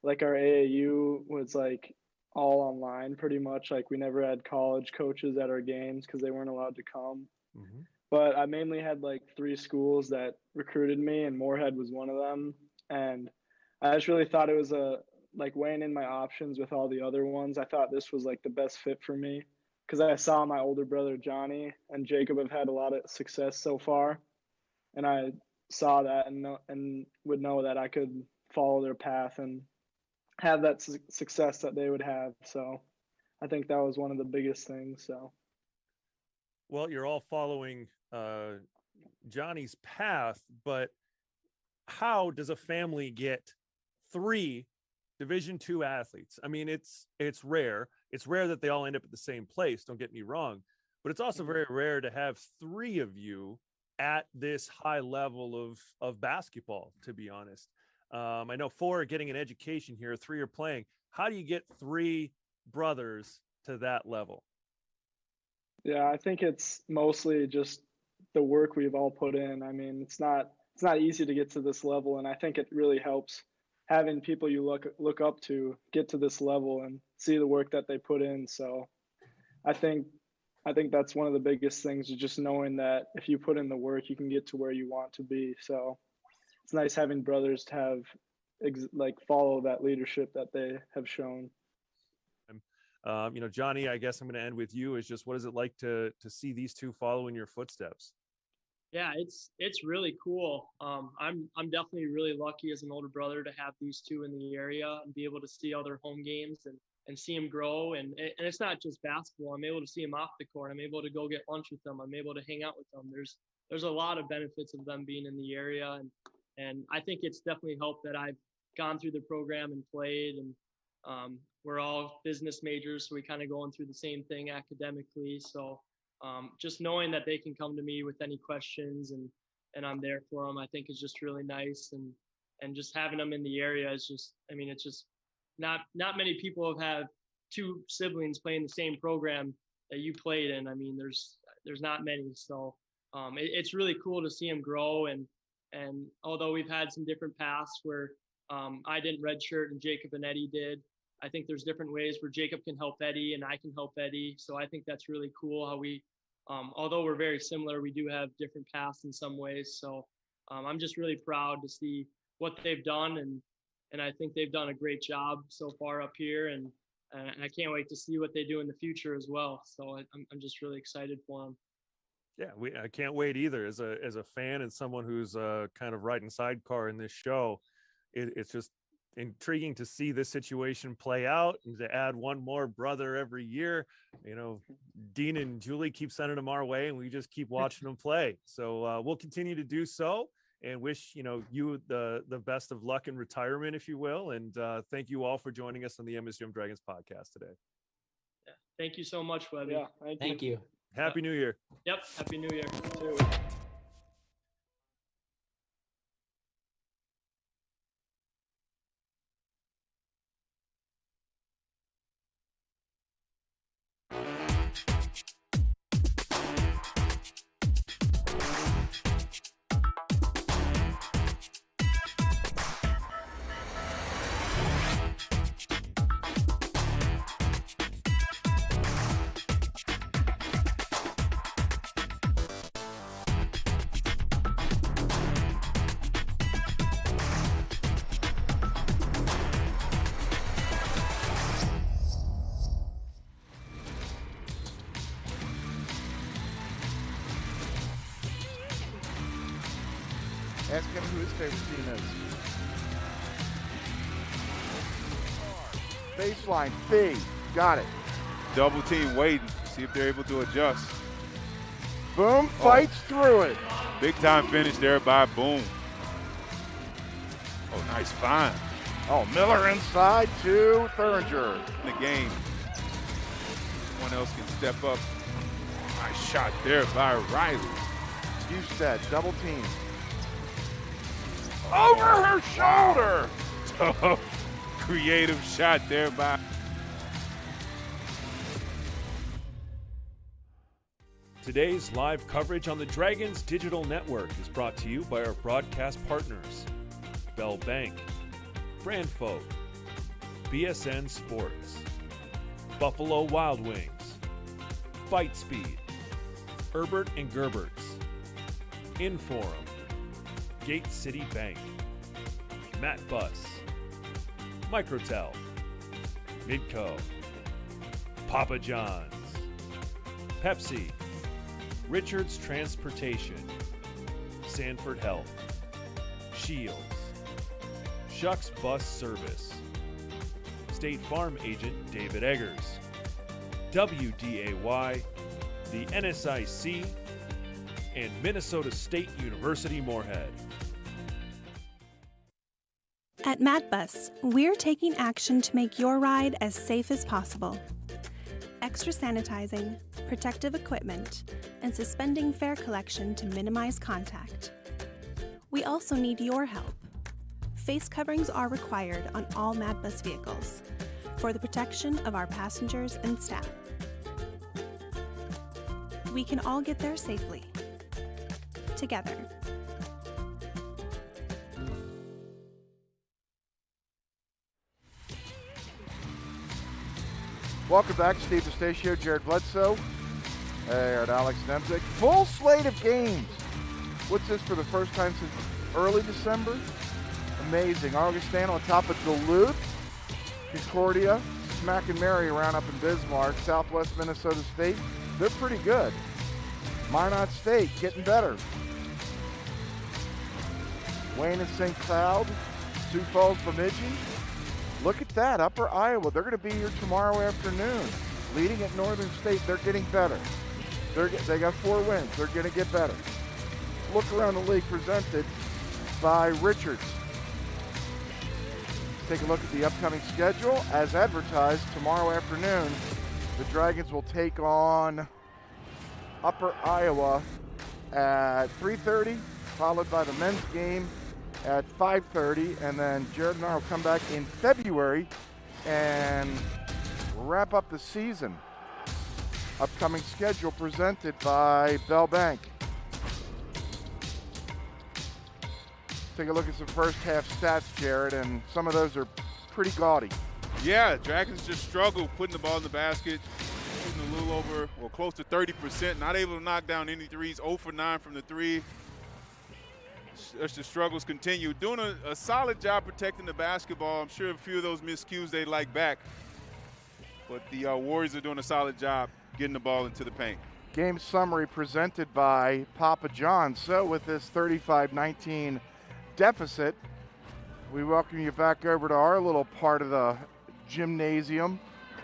Speaker 10: like, our AAU was like all online pretty much. Like, we never had college coaches at our games because they weren't allowed to come. but I mainly had like 3 schools that recruited me, and Moorhead was one of them. And I just really thought it was like weighing in my options with all the other ones. I thought this was like the best fit for me because I saw my older brother Johnny and Jacob have had a lot of success so far, and I saw that and would know that I could follow their path and have that success that they would have. So I think that was one of the biggest things. So.
Speaker 7: Well, you're all following Johnny's path, but how does a family get 3 Division II athletes? I mean, it's rare. It's rare that they all end up at the same place. Don't get me wrong, but it's also very rare to have 3 of you at this high level of basketball. To be honest, I know 4 are getting an education here. 3 are playing. How do you get 3 brothers to that level?
Speaker 10: Yeah, I think it's mostly just the work we've all put in. I mean, it's not easy to get to this level, and I think it really helps having people you look up to get to this level and see the work that they put in. So I think that's one of the biggest things, is just knowing that if you put in the work, you can get to where you want to be. So it's nice having brothers to have like follow that leadership that they have shown.
Speaker 7: Johnny, I guess I'm going to end with you. Is just, what is it like to see these 2 follow in your footsteps?
Speaker 8: Yeah, it's really cool. I'm definitely really lucky as an older brother to have these 2 in the area and be able to see all their home games and see them grow. And it's not just basketball. I'm able to see them off the court. I'm able to go get lunch with them. I'm able to hang out with them. There's a lot of benefits of them being in the area, and I think it's definitely helped that I've gone through the program and played. And we're all business majors, so we kind of going through the same thing academically. So just knowing that they can come to me with any questions and I'm there for them, I think is just really nice. And just having them in the area is just, I mean, it's just not many people have had 2 siblings playing the same program that you played in. I mean, there's not many. So it's really cool to see them grow. And although we've had some different paths where I didn't redshirt and Jacob and Eddie did, I think there's different ways where Jacob can help Eddie and I can help Eddie. So I think that's really cool how we, although we're very similar, we do have different paths in some ways. So I'm just really proud to see what they've done. And I think they've done a great job so far up here. And I can't wait to see what they do in the future as well. So I'm just really excited for them.
Speaker 7: Yeah, I can't wait either. As a fan and someone who's kind of riding sidecar in this show, it's just intriguing to see this situation play out and to add one more brother every year. Dean and Julie keep sending them our way, and we just keep watching them play. So we'll continue to do so, and wish you the best of luck in retirement, if you will. And thank you all for joining us on the MSUM Dragons podcast today.
Speaker 8: Yeah, thank you so much, Webby.
Speaker 10: Yeah,
Speaker 9: Thank you.
Speaker 7: Happy New Year.
Speaker 8: Yep, Happy New Year.
Speaker 10: Too.
Speaker 1: Ask him who his favorite team is. Baseline, B. Got it.
Speaker 2: Double team waiting. See if they're able to adjust.
Speaker 1: Boom, fights through it.
Speaker 2: Big time finish there by Boom. Oh, nice find.
Speaker 1: Oh, Miller inside to Thuringer.
Speaker 2: In the game. Someone else can step up. Nice shot there by Riley.
Speaker 1: Husted, double team. Over her shoulder.
Speaker 2: Tough, creative shot there by.
Speaker 7: Today's live coverage on the Dragons Digital Network is brought to you by our broadcast partners, Bell Bank, Brandfolk, BSN Sports, Buffalo Wild Wings, Bite Speed, Herbert and Gerbert's, Inforum, Gate City Bank, Matt Bus, Microtel, Midco, Papa John's, Pepsi, Richards Transportation, Sanford Health, Shields, Shucks Bus Service, State Farm Agent David Eggers, WDAY, the NSIC, and Minnesota State University Moorhead.
Speaker 11: At MatBus, we're taking action to make your ride as safe as possible. Extra sanitizing, protective equipment, and suspending fare collection to minimize contact. We also need your help. Face coverings are required on all MatBus vehicles for the protection of our passengers and staff. We can all get there safely. Together.
Speaker 1: Welcome back, Steve DeStatio, Jared Bledsoe, and Alex Nemzik. Full slate of games. What's this for the first time since early December? Amazing. Augustana on top of Duluth, Concordia, Smack and Mary around up in Bismarck, Southwest Minnesota State. They're pretty good. Minot State getting better. Wayne and St. Cloud, Sioux Falls, Bemidji. Look at that, Upper Iowa. They're going to be here tomorrow afternoon. Leading at Northern State, they're getting better. They got 4 wins. They're going to get better. Look around the league presented by Richards. Take a look at the upcoming schedule. As advertised, tomorrow afternoon, the Dragons will take on Upper Iowa at 3:30, followed by the men's game at 5:30, and then Jared and I will come back in February and wrap up the season. Upcoming schedule presented by Bell Bank. Take a look at some first half stats, Jared, and some of those are pretty gaudy.
Speaker 2: Yeah, Dragons just struggle putting the ball in the basket, shooting a little over, or close to 30%, not able to knock down any threes, 0 for 9 from the 3. As the struggles continue. Doing a solid job protecting the basketball. I'm sure a few of those miscues they'd like back. But the Warriors are doing a solid job getting the ball into the paint.
Speaker 1: Game summary presented by Papa John's. So with this 35-19 deficit, we welcome you back over to our little part of the gymnasium.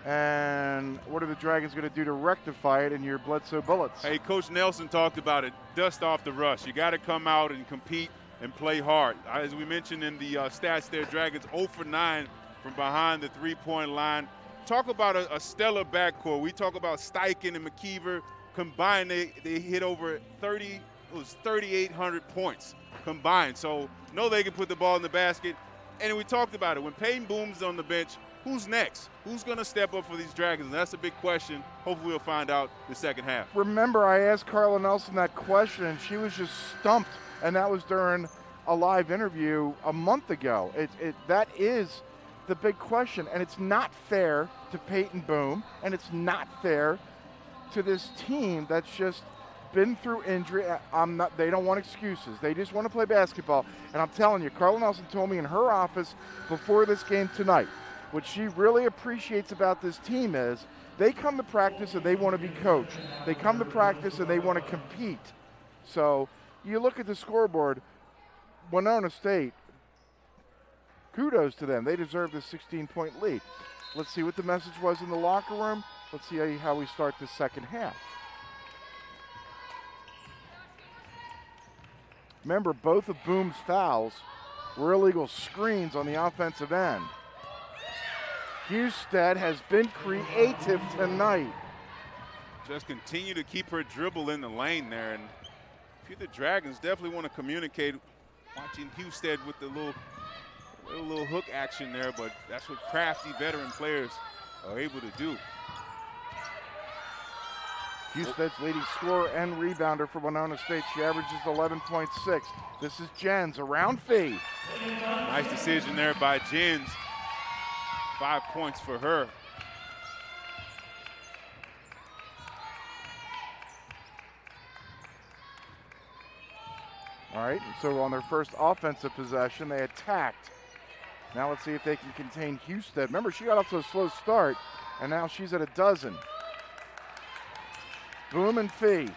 Speaker 1: And what are the Dragons going to do to rectify it in your Bledsoe Bullets?
Speaker 2: Hey, Coach Nelson talked about it. Dust off the rush. You got to come out and compete and play hard. As we mentioned in the stats there, Dragons 0 for 9 from behind the three-point line. Talk about a stellar backcourt. We talk about Steichen and McKeever. Combined, they hit over 3,800 points combined. So know they can put the ball in the basket. And we talked about it. When Peyton Boone's on the bench, who's next? Who's going to step up for these Dragons? And that's a big question. Hopefully we'll find out the second half.
Speaker 1: Remember, I asked Carla Nelson that question, and she was just stumped, and that was during a live interview a month ago. That is the big question, and it's not fair to Peyton Boone, and it's not fair to this team that's just been through injury. They don't want excuses. They just want to play basketball. And I'm telling you, Carla Nelson told me in her office before this game tonight, what she really appreciates about this team is they come to practice and they want to be coached. They come to practice and they want to compete. So you look at the scoreboard, Winona State, kudos to them. They deserve this 16-point lead. Let's see what the message was in the locker room. Let's see how we start the second half. Remember, both of Boone's fouls were illegal screens on the offensive end. Husted has been creative tonight.
Speaker 2: Just continue to keep her dribble in the lane there. And if you're the Dragons, definitely want to communicate. Watching Husted with the little hook action there, but that's what crafty veteran players are able to do.
Speaker 1: Husted's leading scorer and rebounder for Winona State. She averages 11.6. This is Jens around Fee.
Speaker 2: Nice decision there by Jens. 5 points for her.
Speaker 1: All right, so on their first offensive possession, they attacked. Now let's see if they can contain Husted. Remember, she got off to a slow start, and now she's at a dozen. Boom and Fee.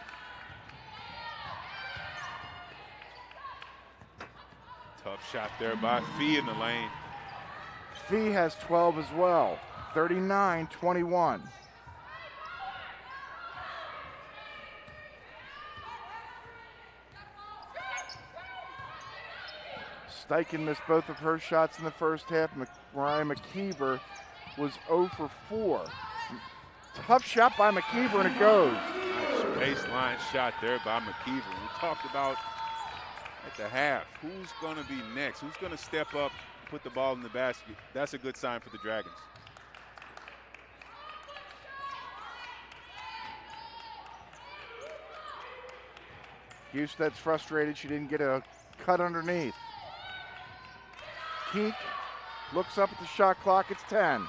Speaker 2: Tough shot there by Fee in the lane.
Speaker 1: Fee has 12 as well, 39-21. Steichen missed both of her shots in the first half. Mariah McKeever was 0 for 4. Tough shot by McKeever, and it goes.
Speaker 2: Nice baseline shot there by McKeever. We talked about at the half, who's going to be next? Who's going to step up, put the ball in the basket? That's a good sign for the Dragons.
Speaker 1: Husted's frustrated she didn't get a cut underneath. Keek looks up at the shot clock, it's 10.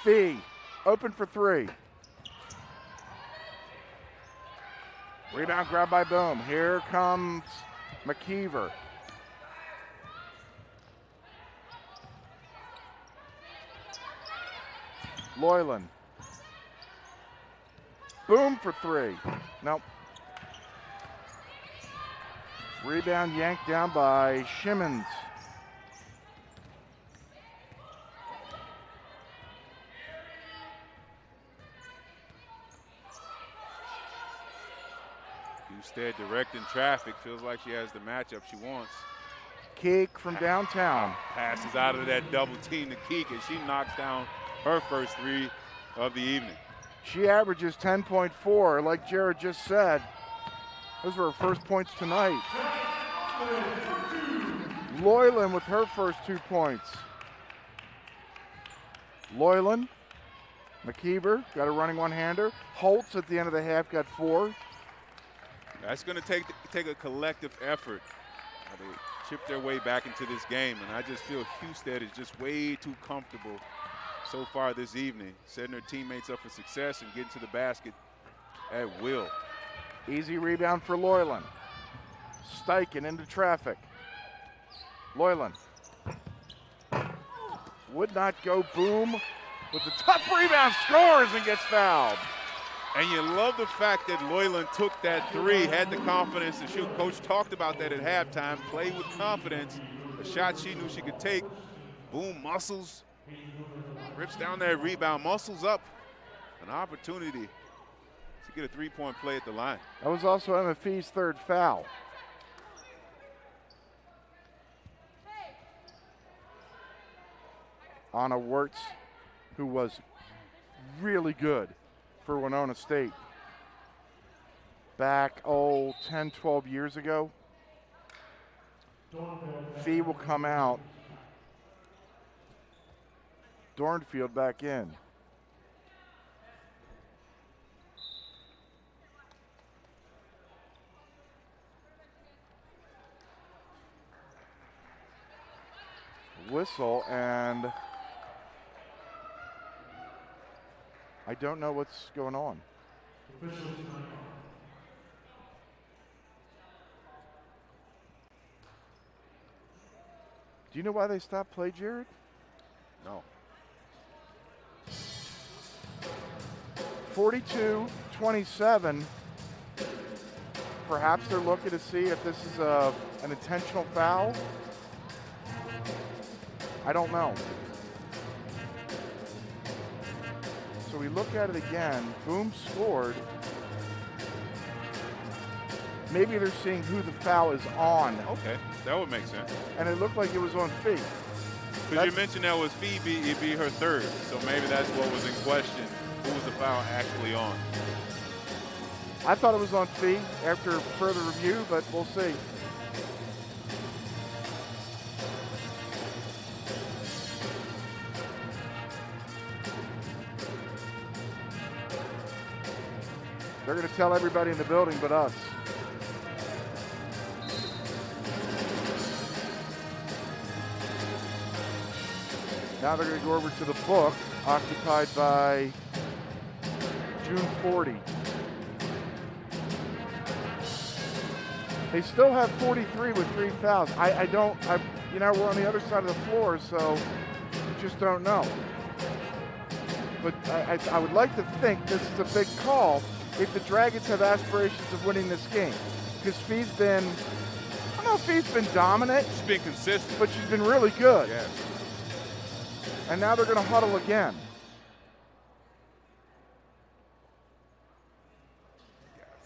Speaker 1: Fee, open for 3. Rebound grab by Boom. Here comes McKeever. Loyland. Boom for 3. Nope. Rebound yanked down by Shimmons.
Speaker 2: Husted directing traffic. Feels like she has the matchup she wants.
Speaker 1: Keek from downtown.
Speaker 2: Passes out of that double team to Keek, and she knocks down her first 3 of the evening.
Speaker 1: She averages 10.4, like Jared just said. Those were her first points tonight. Loyland with her first 2 points. Loyland, McKeever got a running one-hander. Holtz at the end of the half got 4.
Speaker 2: That's going to take a collective effort. They chip their way back into this game, and I just feel Husted is just way too comfortable so far this evening, setting her teammates up for success and getting to the basket at will.
Speaker 1: Easy rebound for Loyland. Steichen into traffic. Loyland. Would not go. Boom with the tough rebound, scores and gets fouled.
Speaker 2: And you love the fact that Loyland took that 3, had the confidence to shoot. Coach talked about that at halftime. Played with confidence. A shot she knew she could take. Boom, muscles. Rips down that rebound, muscles up. An opportunity to get a 3-point play at the line.
Speaker 1: That was also MFE's 3rd foul. Anna Wirtz, who was really good for Winona State back, 10, 12 years ago. Fee will come out. Dornfield back in. Whistle, and I don't know what's going on. Do you know why they stopped play, Jared?
Speaker 2: No.
Speaker 1: 42-27. Perhaps they're looking to see if this is an intentional foul. I don't know. So we look at it again. Boom scored. Maybe they're seeing who the foul is on.
Speaker 2: Okay, that would make sense.
Speaker 1: And it looked like it was on Fee.
Speaker 2: Because you mentioned that was Fee, it'd be her 3rd. So maybe that's what was in question. Who was the foul actually on?
Speaker 1: I thought it was on Fee after further review, but we'll see. They're going to tell everybody in the building but us. Now they're going to go over to the book, occupied by June 40. They still have 43 with 3 fouls. You know, we're on the other side of the floor, so you just don't know. But I would like to think this is a big call if the Dragons have aspirations of winning this game. Because Fee's been, I don't know if Fee's been dominant.
Speaker 2: She's been consistent.
Speaker 1: But she's been really good.
Speaker 2: Yes.
Speaker 1: And now they're going to huddle again.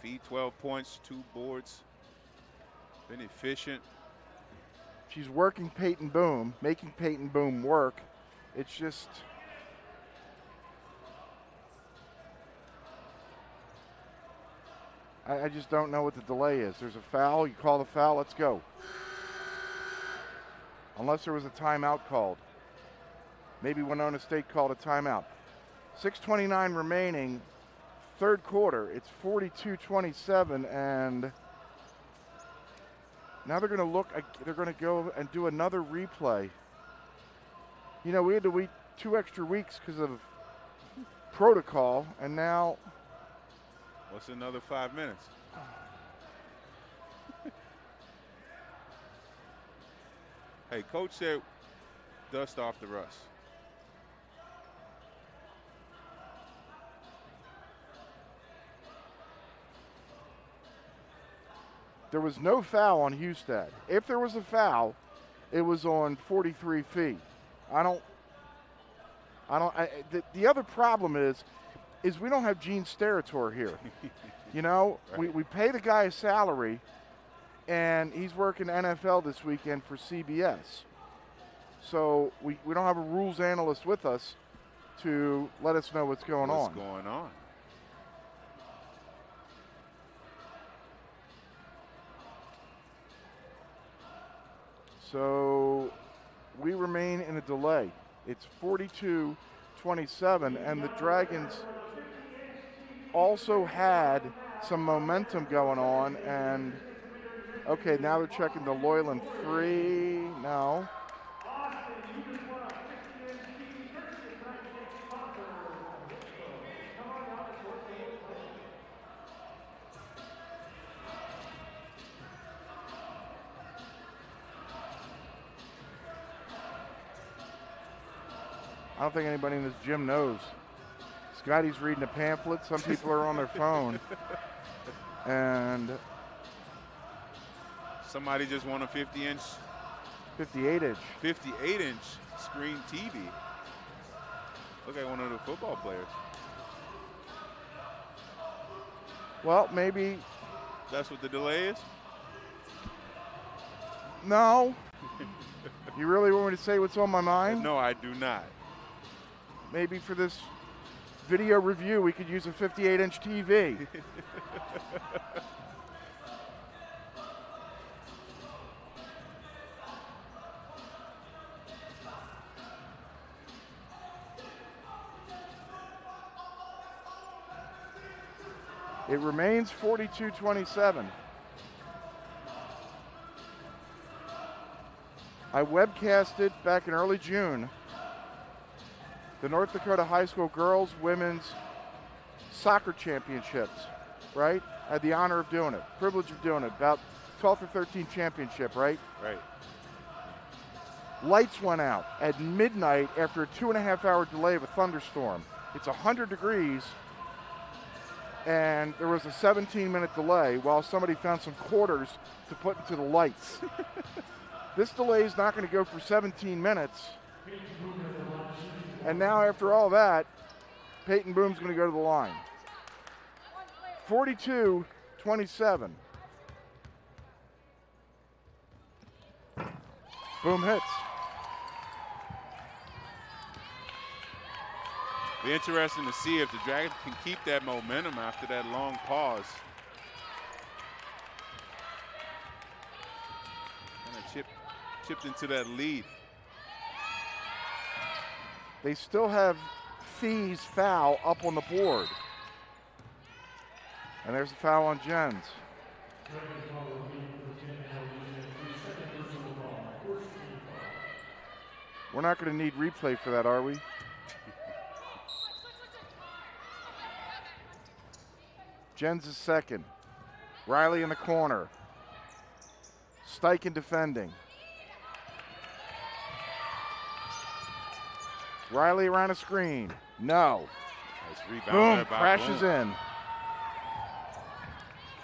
Speaker 2: Fee 12 points, 2 boards. Been efficient.
Speaker 1: She's working Peyton Boom, making Peyton Boom work. It's just, I just don't know what the delay is. There's a foul, you call the foul, let's go. Unless there was a timeout called. Maybe Winona State called a timeout. 6:29 remaining, third quarter. It's 42-27, and now they're going to look, they're going to go and do another replay. You know, we had to wait 2 extra weeks because of protocol, and now.
Speaker 2: What's another 5 minutes? Hey, coach said dust off the rust.
Speaker 1: There was no foul on Hustad. If there was a foul, it was on 43 Fee. The other problem is we don't have Gene Steratore here. You know, right. we pay the guy a salary, and he's working NFL this weekend for CBS. So we don't have a rules analyst with us to let us know what's going on.
Speaker 2: What's going on?
Speaker 1: So we remain in a delay. It's 42-27, and the Dragons also had some momentum going on, and okay, now they're checking the Loyland 3. No. I don't think anybody in this gym knows. Scotty's reading a pamphlet. Some people are on their phone. And
Speaker 2: somebody just won a 50-inch.
Speaker 1: 58-inch.
Speaker 2: 58-inch screen TV. Look like one of the football players.
Speaker 1: Well, maybe.
Speaker 2: That's what the delay is?
Speaker 1: No. You really want me to say what's on my mind?
Speaker 2: No, I do not.
Speaker 1: Maybe for this video review, we could use a 58-inch TV. It remains 42-27. I webcasted back in early June the North Dakota High School Girls Women's Soccer Championships, right? I had the honor of doing it, privilege of doing it, about 12th or 13th championship, right?
Speaker 2: Right.
Speaker 1: Lights went out at midnight after a 2.5-hour delay of a thunderstorm. It's 100 degrees, and there was a 17-minute delay while somebody found some quarters to put into the lights. This delay is not going to go for 17 minutes. And now after all that, Peyton Boom's going to go to the line. 42-27. Boom hits.
Speaker 2: Be interesting to see if the Dragons can keep that momentum after that long pause. Kind of chipped into that lead.
Speaker 1: They still have Fee's foul up on the board. And there's a foul on Jens. We're not going to need replay for that, are we? Jens is second. Riley in the corner. Steichen defending. Riley around a screen. No.
Speaker 2: Nice rebound
Speaker 1: Boom,
Speaker 2: there by
Speaker 1: crashes
Speaker 2: Boom.
Speaker 1: in.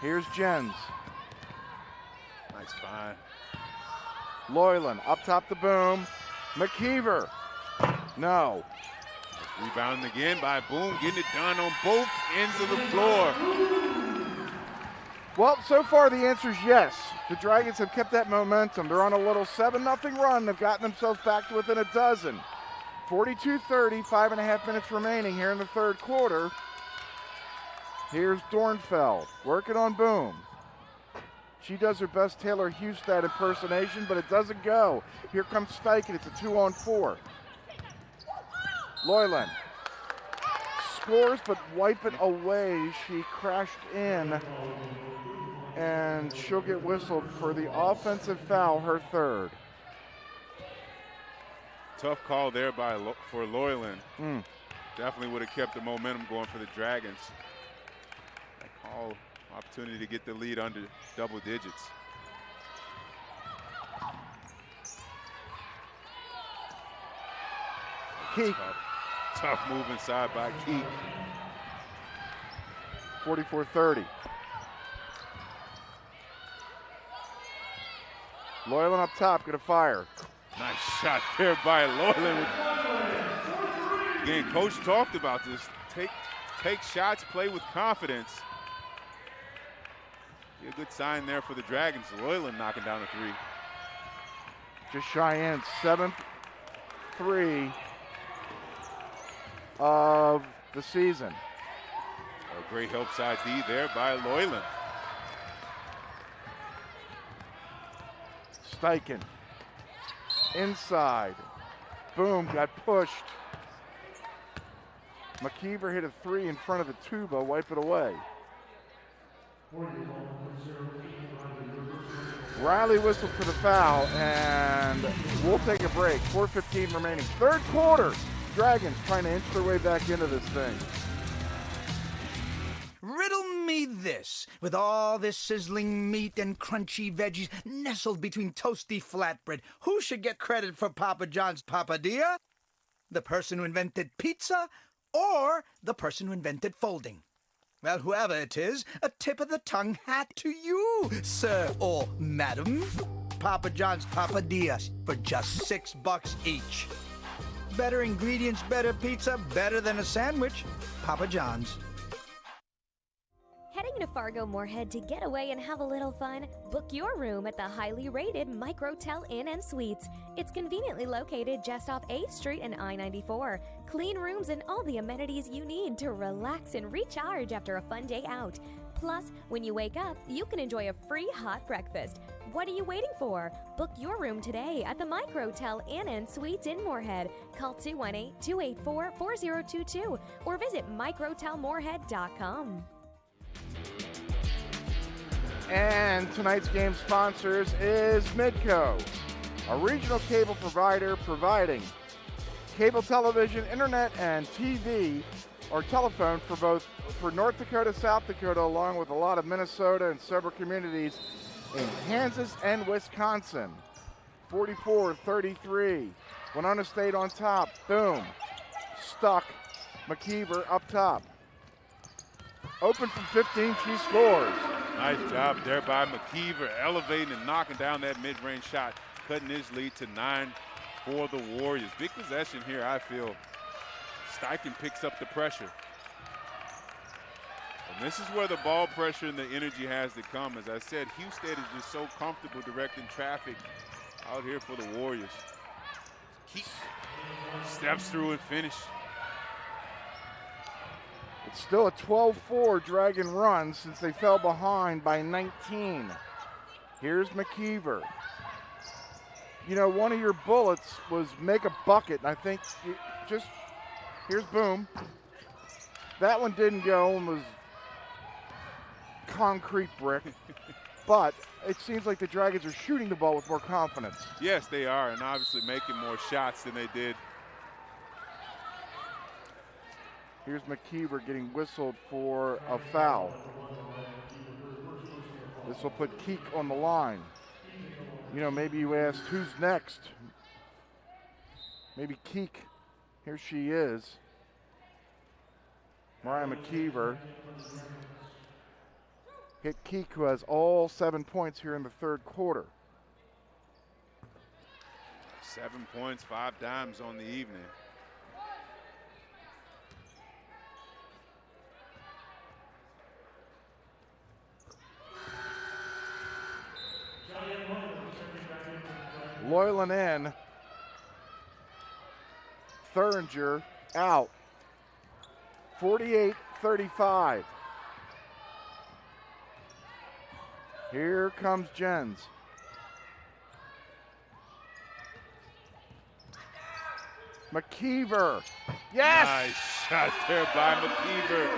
Speaker 1: Here's Jens.
Speaker 2: Nice find.
Speaker 1: Loyland up top to Boom. McKeever. No.
Speaker 2: Nice rebounding again by Boom, getting it done on both ends of the floor.
Speaker 1: Well, so far the answer is yes. The Dragons have kept that momentum. They're on a little 7-0 run. They've gotten themselves back to within a dozen. 42-30, 5.5 minutes remaining here in the third quarter. Here's Dornfeld working on Boom. She does her best Taylor Hustad impersonation, but it doesn't go. Here comes Steichen. It's a 2-on-4. Loyland scores, but wipe it away. She crashed in, and she'll get whistled for the offensive foul, her third.
Speaker 2: Tough call there for Loyland. Definitely would have kept the momentum going for the Dragons. That call, opportunity to get the lead under double digits.
Speaker 1: Keek.
Speaker 2: Tough move inside by Keek.
Speaker 1: 44-30. Loyland up top, gonna fire.
Speaker 2: Nice shot there by Loyland. Again, Coach talked about this. Take shots, play with confidence. Be a good sign there for the Dragons. Loyland knocking down a three.
Speaker 1: Just Cheyenne's 7th three of the season.
Speaker 2: A great help side D there by Loyland.
Speaker 1: Steichen inside. Boom, got pushed. McKeever hit a three in front of the tuba, wipe it away. Riley whistled for the foul, and we'll take a break. 4:15 remaining. Third quarter. Dragons trying to inch their way back into this thing.
Speaker 12: Riddle me this, with all this sizzling meat and crunchy veggies nestled between toasty flatbread, who should get credit for Papa John's papadilla? The person who invented pizza or the person who invented folding? Well, whoever it is, a tip of the tongue hat to you, sir or madam. Papa John's papadillas for just $6 each. Better ingredients, better pizza, better than a sandwich. Papa John's.
Speaker 13: Heading to Fargo Moorhead to get away and have a little fun? Book your room at the highly rated Microtel Inn and Suites. It's conveniently located just off 8th Street and I-94. Clean rooms and all the amenities you need to relax and recharge after a fun day out. Plus, when you wake up, you can enjoy a free hot breakfast. What are you waiting for? Book your room today at the Microtel Inn and Suites in Moorhead. Call 218-284-4022 or visit microtelmoorhead.com.
Speaker 1: And tonight's game sponsors is Midco, a regional cable provider providing cable television, internet, and TV or telephone for North Dakota, South Dakota, along with a lot of Minnesota and several communities in Kansas and Wisconsin. 44-33. Winona State on top. Boom. Stuck. McKeever up top. Open from 15, she scores.
Speaker 2: Nice job there by McKeever, elevating and knocking down that mid-range shot, cutting his lead to 9 for the Warriors. Big possession here, I feel. Steichen picks up the pressure. And this is where the ball pressure and the energy has to come. As I said, Hustad is just so comfortable directing traffic out here for the Warriors. Keek steps through and finish.
Speaker 1: It's still a 12-4 Dragon run since they fell behind by 19. Here's McKeever. You know, one of your bullets was make a bucket, and I think here's Boom. That one didn't go and was concrete brick, but it seems like the Dragons are shooting the ball with more confidence.
Speaker 2: Yes, they are, and obviously making more shots than they did.
Speaker 1: Here's McKeever getting whistled for a foul. This will put Keek on the line. You know, maybe you asked, who's next? Maybe Keek. Here she is. Mariah McKeever. Hit Keek, who has all 7 points here in the third quarter.
Speaker 2: 7 points, 5 dimes on the evening.
Speaker 1: Loyland in. Thuringer out. 48-35. Here comes Jens. McKeever. Yes!
Speaker 2: Nice shot there by McKeever.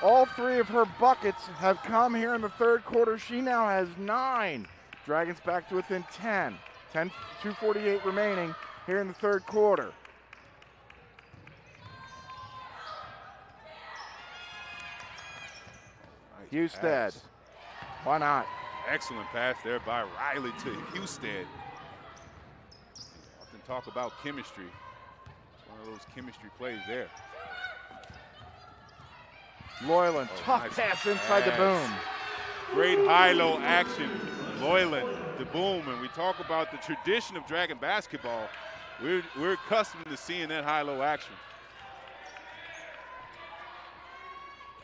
Speaker 1: All 3 of her buckets have come here in the third quarter. She now has 9. Dragons back to within 10. 2:48 remaining here in the third quarter.
Speaker 2: Nice
Speaker 1: Husted.
Speaker 2: pass.
Speaker 1: Why not?
Speaker 2: Excellent pass there by Riley to Husted. Often talk about chemistry. It's one of those chemistry plays there.
Speaker 1: Loyland, tough
Speaker 2: nice
Speaker 1: pass inside the boom.
Speaker 2: Great high-low action. Loyland, the boom, and we talk about the tradition of Dragon basketball. We're accustomed to seeing that high-low action.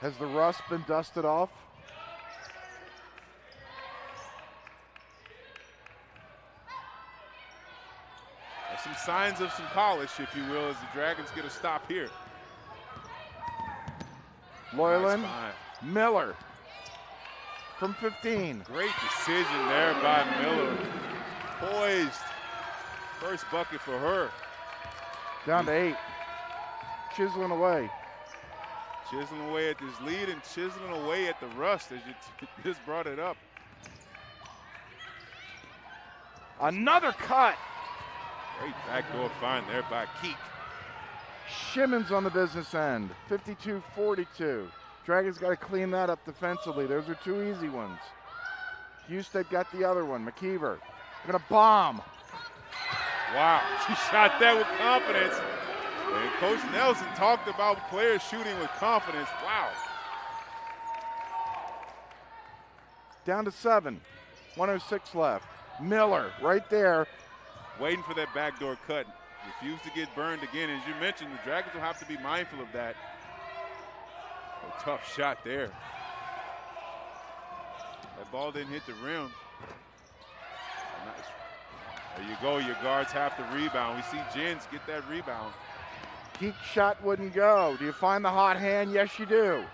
Speaker 1: Has the rust been dusted off?
Speaker 2: There's some signs of some polish, if you will, as the Dragons get a stop here.
Speaker 1: Loyland,
Speaker 2: Nice
Speaker 1: Miller from 15.
Speaker 2: Great decision there by Miller. Poised. First bucket for her.
Speaker 1: Down to 8. Chiseling away.
Speaker 2: Chiseling away at this lead and chiseling away at the rust as you just brought it up.
Speaker 1: Another cut.
Speaker 2: Great backdoor find there by Keek.
Speaker 1: Shimmons on the business end. 52-42. Dragons got to clean that up defensively. Those are 2 easy ones. Husted got the other one. McKeever gonna bomb.
Speaker 2: Wow, she shot that with confidence. And Coach Nelson talked about players shooting with confidence. Wow.
Speaker 1: Down to 7. 106 left. Miller right there.
Speaker 2: Waiting for that backdoor cut. Refused to get burned again. As you mentioned, the Dragons will have to be mindful of that. A tough shot there. That ball didn't hit the rim. Nice. There you go. Your guards have to rebound. We see Jens get that rebound.
Speaker 1: Keek shot wouldn't go. Do you find the hot hand? Yes, you do.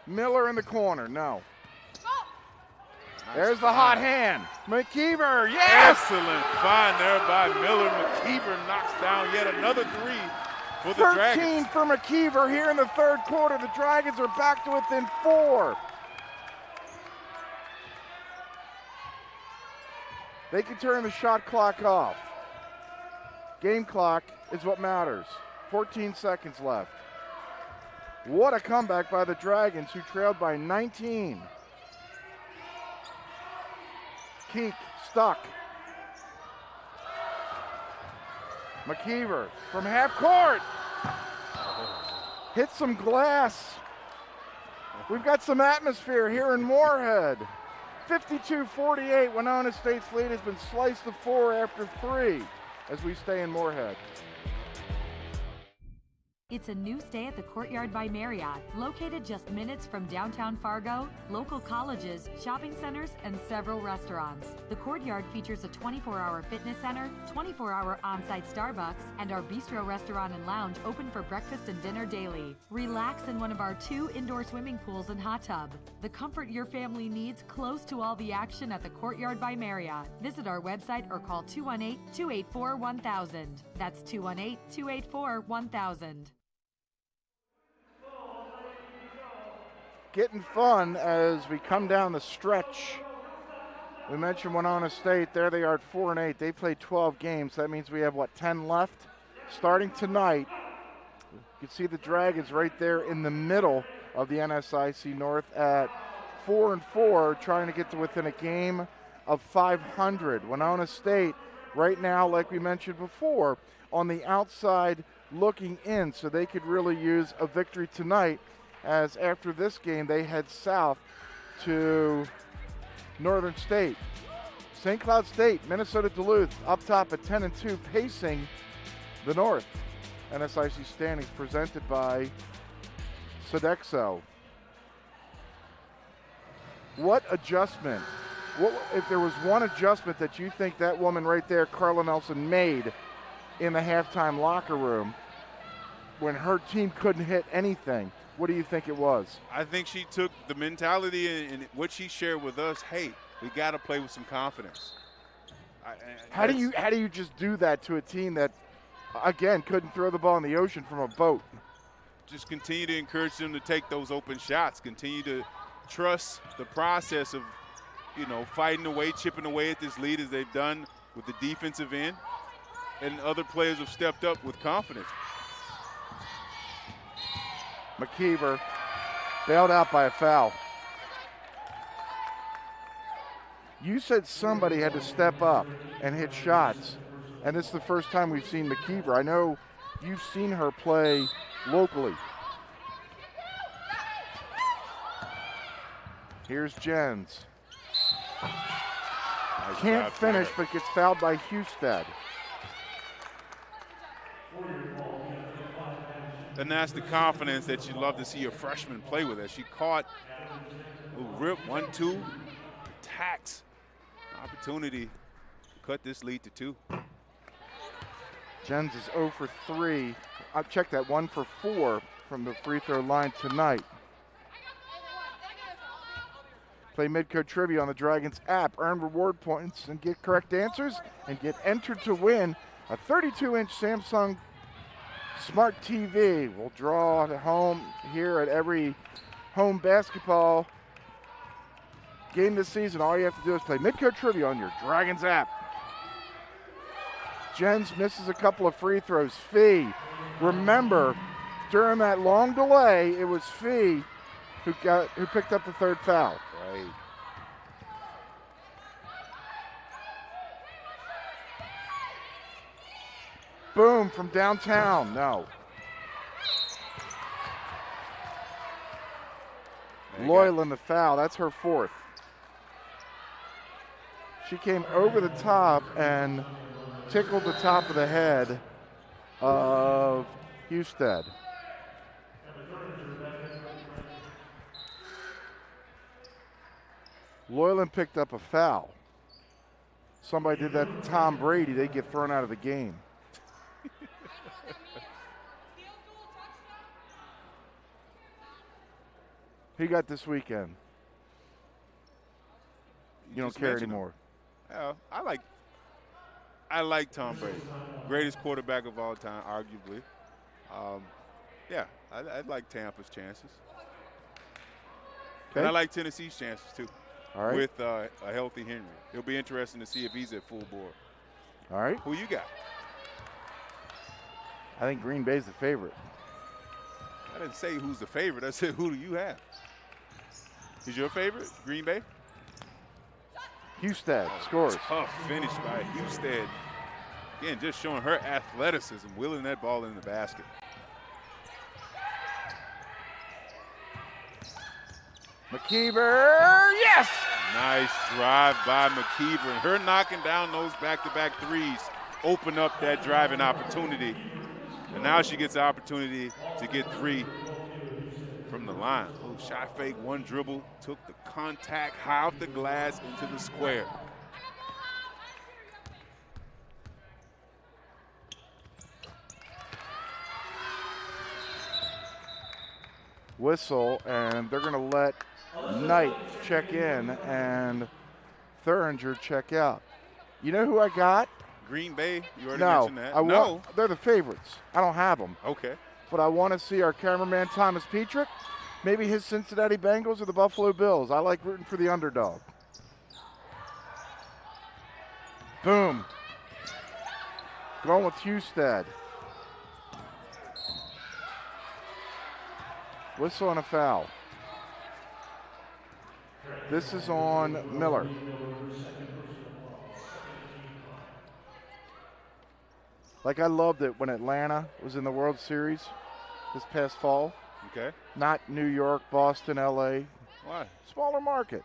Speaker 1: Miller in the corner. No.
Speaker 2: Nice
Speaker 1: There's the
Speaker 2: find.
Speaker 1: hot hand. McKeever, yes!
Speaker 2: Excellent find there by Miller. McKeever knocks down yet another 3 for the
Speaker 1: 13
Speaker 2: Dragons.
Speaker 1: for McKeever here in the third quarter. The Dragons are back to within 4. They can turn the shot clock off. Game clock is what matters. 14 seconds left. What a comeback by the Dragons, who trailed by 19. Keek stuck. McKeever from half court. Hit some glass. We've got some atmosphere here in Moorhead. 52-48. Winona State's lead has been sliced to 4 after 3 as we stay in Moorhead.
Speaker 5: It's a new stay at the Courtyard by Marriott, located just minutes from downtown Fargo, local colleges, shopping centers, and several restaurants. The Courtyard features a 24-hour fitness center, 24-hour on-site Starbucks, and our bistro restaurant and lounge open for breakfast and dinner daily. Relax in one of our 2 indoor swimming pools and hot tub. The comfort your family needs close to all the action at the Courtyard by Marriott. Visit our website or call 218-284-1000. That's 218-284-1000.
Speaker 1: Getting fun as we come down the stretch. We mentioned Winona State. There they are at 4-8. They played 12 games. That means we have, 10 left? Starting tonight, you can see the Dragons right there in the middle of the NSIC North at 4-4, trying to get to within a game of 500. Winona State right now, like we mentioned before, on the outside looking in, so they could really use a victory tonight, as after this game they head south to Northern State. St. Cloud State, Minnesota Duluth up top at 10-2, pacing the North. NSIC standings presented by Sodexo. What adjustment? If there was one adjustment that you think that woman right there, Carla Nelson, made in the halftime locker room when her team couldn't hit anything, what do you think it was?
Speaker 2: I think she took the mentality and what she shared with us. Hey, we got to play with some confidence.
Speaker 1: How do you just do that to a team that, again, couldn't throw the ball in the ocean from a boat?
Speaker 2: Just continue to encourage them to take those open shots. Continue to trust the process of, fighting away, chipping away at this lead as they've done with the defensive end. And other players have stepped up with confidence.
Speaker 1: McKeever bailed out by a foul. You said somebody had to step up and hit shots, and this is the first time we've seen McKeever. I know you've seen her play locally. Here's Jens.
Speaker 2: Nice
Speaker 1: Can't
Speaker 2: job,
Speaker 1: finish,
Speaker 2: Taylor.
Speaker 1: but gets fouled by Husted.
Speaker 2: And that's the confidence that you love to see a freshman play with. As she caught a rip, 1-2, attacks, opportunity to cut this lead to 2.
Speaker 1: Jens is 0 for 3. I've checked that, 1 for 4 from the free throw line tonight. Play Midco Trivia on the Dragons app. Earn reward points and get correct answers and get entered to win a 32-inch Samsung Smart TV. We'll draw at home here at every home basketball game this season. All you have to do is play Midco Trivia on your Dragons app. Jens misses a couple of free throws. Fee, remember, during that long delay, it was Fee who picked up the third foul.
Speaker 2: Right.
Speaker 1: Boom from downtown. No. Loyland the foul. That's her 4th. She came over the top and tickled the top of the head of Husted. Loyland picked up a foul. Somebody did that to Tom Brady, they get thrown out of the game. Who you got this weekend? You don't care anymore.
Speaker 2: I like Tom Brady, greatest quarterback of all time, arguably. I like Tampa's chances.
Speaker 1: Okay.
Speaker 2: And I like Tennessee's chances too.
Speaker 1: All right.
Speaker 2: With a healthy Henry. It'll be interesting to see if he's at full board.
Speaker 1: All right.
Speaker 2: Who you got?
Speaker 1: I think Green Bay's the favorite.
Speaker 2: I didn't say who's the favorite. I said who do you have? Is your favorite Green Bay?
Speaker 1: Husted scores.
Speaker 2: Tough finish by Husted. Again, just showing her athleticism, wheeling that ball in the basket.
Speaker 1: McKeever, yes!
Speaker 2: Nice drive by McKeever. And her knocking down those back-to-back threes open up that driving opportunity. And now she gets the opportunity to get 3 from the line. Oh, shot fake, one dribble, took the contact high off the glass into the square.
Speaker 1: Whistle, and they're going to let Knight check in and Thuringer check out. You know who I got?
Speaker 2: Green Bay, you already
Speaker 1: No,
Speaker 2: mentioned that.
Speaker 1: they're the favorites. I don't have them.
Speaker 2: Okay.
Speaker 1: But I want to see our cameraman Thomas Petrick, maybe his Cincinnati Bengals or the Buffalo Bills. I like rooting for the underdog. Boom. Going with Husted. Whistle and a foul. This is on Miller. Like, I loved it when Atlanta was in the World Series this past fall.
Speaker 2: Okay.
Speaker 1: Not New York, Boston, L.A.
Speaker 2: Why?
Speaker 1: Smaller market.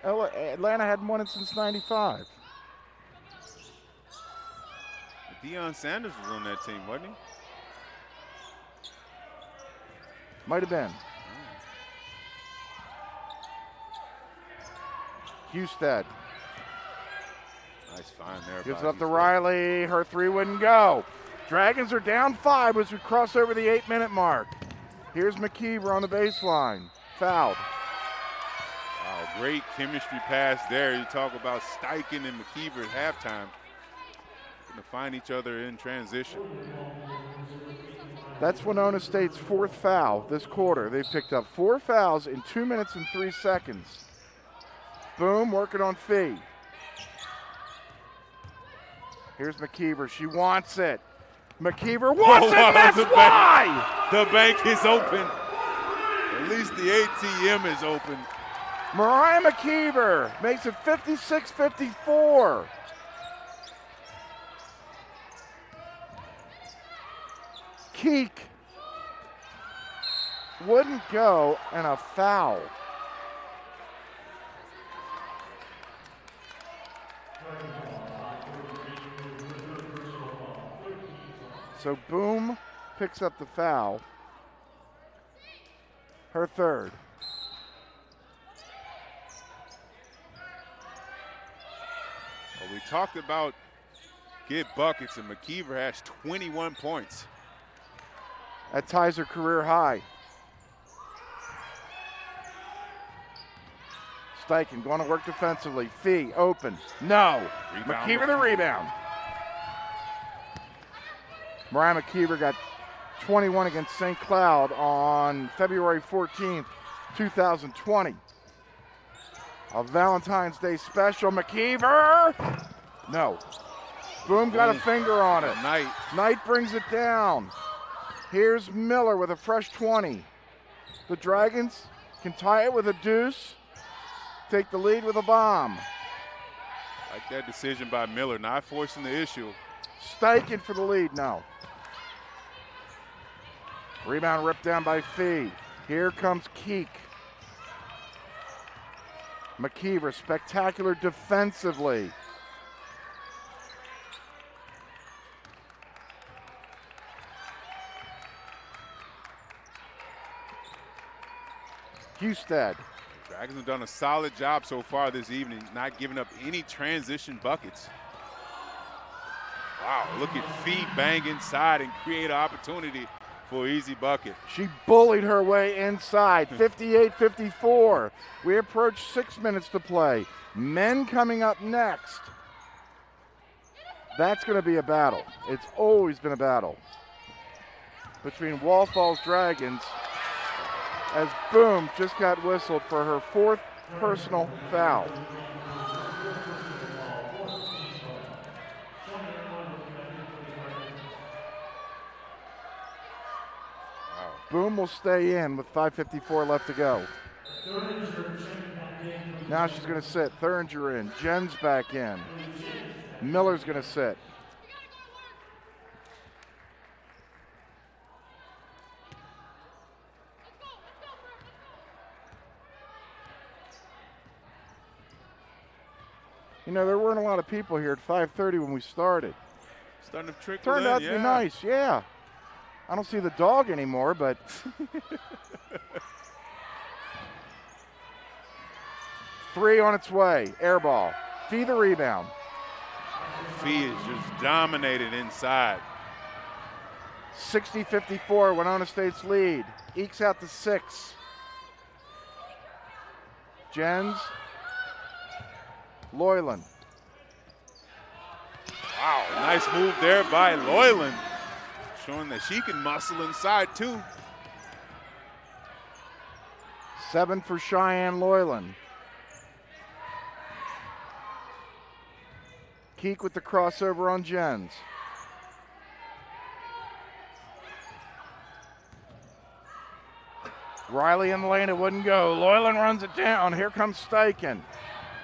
Speaker 1: Atlanta hadn't won it since '95.
Speaker 2: Deion Sanders was on that team, wasn't he?
Speaker 1: Might have been. Husted.
Speaker 2: Nice find there.
Speaker 1: Gives
Speaker 2: by
Speaker 1: up to
Speaker 2: Houston.
Speaker 1: Riley. Her three wouldn't go. Dragons are down 5 as we cross over the 8-minute mark. Here's McKeever on the baseline. Fouled.
Speaker 2: Wow, great chemistry pass there. You talk about Steichen and McKeever at halftime. Going to find each other in transition.
Speaker 1: That's Winona State's 4th foul this quarter. They've picked up 4 fouls in 2 minutes and 3 seconds. Boom, working on Fee. Here's McKeever. She wants it. McKeever wants it, and that's why!
Speaker 2: The bank is open. At least the ATM is open.
Speaker 1: Mariah McKeever makes it 56-54. Keek wouldn't go, and a foul. So Boom picks up the foul. Her 3rd.
Speaker 2: Well, we talked about get buckets, and McKeever has 21 points.
Speaker 1: That ties her career high. Steichen going to work defensively. Fee open. No.
Speaker 2: Rebound.
Speaker 1: McKeever the rebound. Mariah McKeever got 21 against St. Cloud on February 14th, 2020. A Valentine's Day special. McKeever! No. Boom got a finger on it. Knight brings it down. Here's Miller with a fresh 20. The Dragons can tie it with a deuce, take the lead with a bomb.
Speaker 2: Like that decision by Miller, not forcing the issue.
Speaker 1: Steichen for the lead now. Rebound ripped down by Fee. Here comes Keek. McKeever, spectacular defensively. Husted.
Speaker 2: Dragons have done a solid job so far this evening, not giving up any transition buckets. Wow, look at Fee bang inside and create an opportunity for an easy bucket.
Speaker 1: She bullied her way inside, 58-54. We approach 6 minutes to play. Men coming up next. That's going to be a battle. It's always been a battle between Walthall's Dragons, as Boom just got whistled for her 4th personal foul. Boom will stay in with 5:54 left to go. Now she's going to sit. Thuringer in. Jen's back in. Miller's going to sit. You know, there weren't a lot of people here at 5:30 when we started.
Speaker 2: Starting to trickle
Speaker 1: Turned
Speaker 2: in,
Speaker 1: out to be nice, yeah. I don't see the dog anymore, but three on its way. Air ball. Fee the rebound.
Speaker 2: Fee is just dominated inside.
Speaker 1: 60-54, Winona State's lead. Ekes out to 6. Jens. Loyland.
Speaker 2: Wow, nice move there by Loyland. Showing that she can muscle inside too.
Speaker 1: 7 for Cheyenne Loyland. Keek with the crossover on Jens. Riley in the lane, it wouldn't go. Loyland runs it down. Here comes Steichen.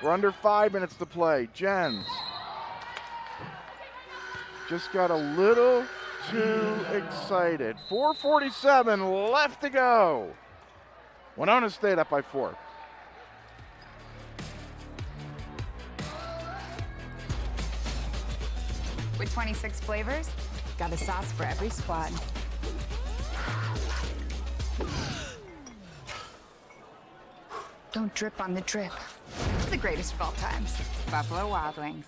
Speaker 1: We're under 5 minutes to play. Jens just got a little too excited. 4:47 left to go. Winona State up by 4.
Speaker 14: With 26 flavors, got a sauce for every squad. Don't drip on the drip. The greatest of all times, Buffalo Wild Wings.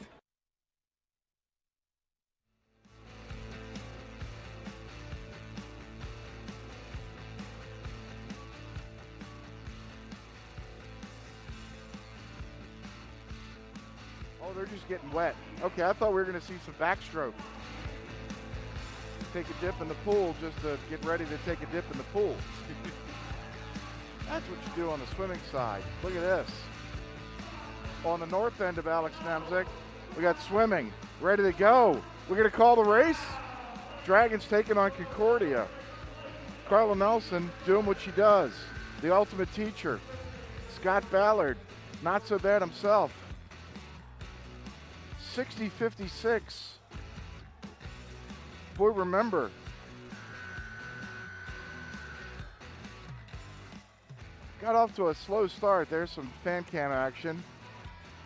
Speaker 1: Oh, they're just getting wet. Okay, I thought we were going to see some backstroke. Take a dip in the pool just to get ready to take a dip in the pool. That's what you do on the swimming side. Look at this. On the north end of Alex Nemzik, we got swimming, ready to go. We're going to call the race. Dragons taking on Concordia. Carla Nelson doing what she does. The ultimate teacher. Scott Ballard, not so bad himself. 60-56. Boy, remember. Got off to a slow start. There's some fan cam action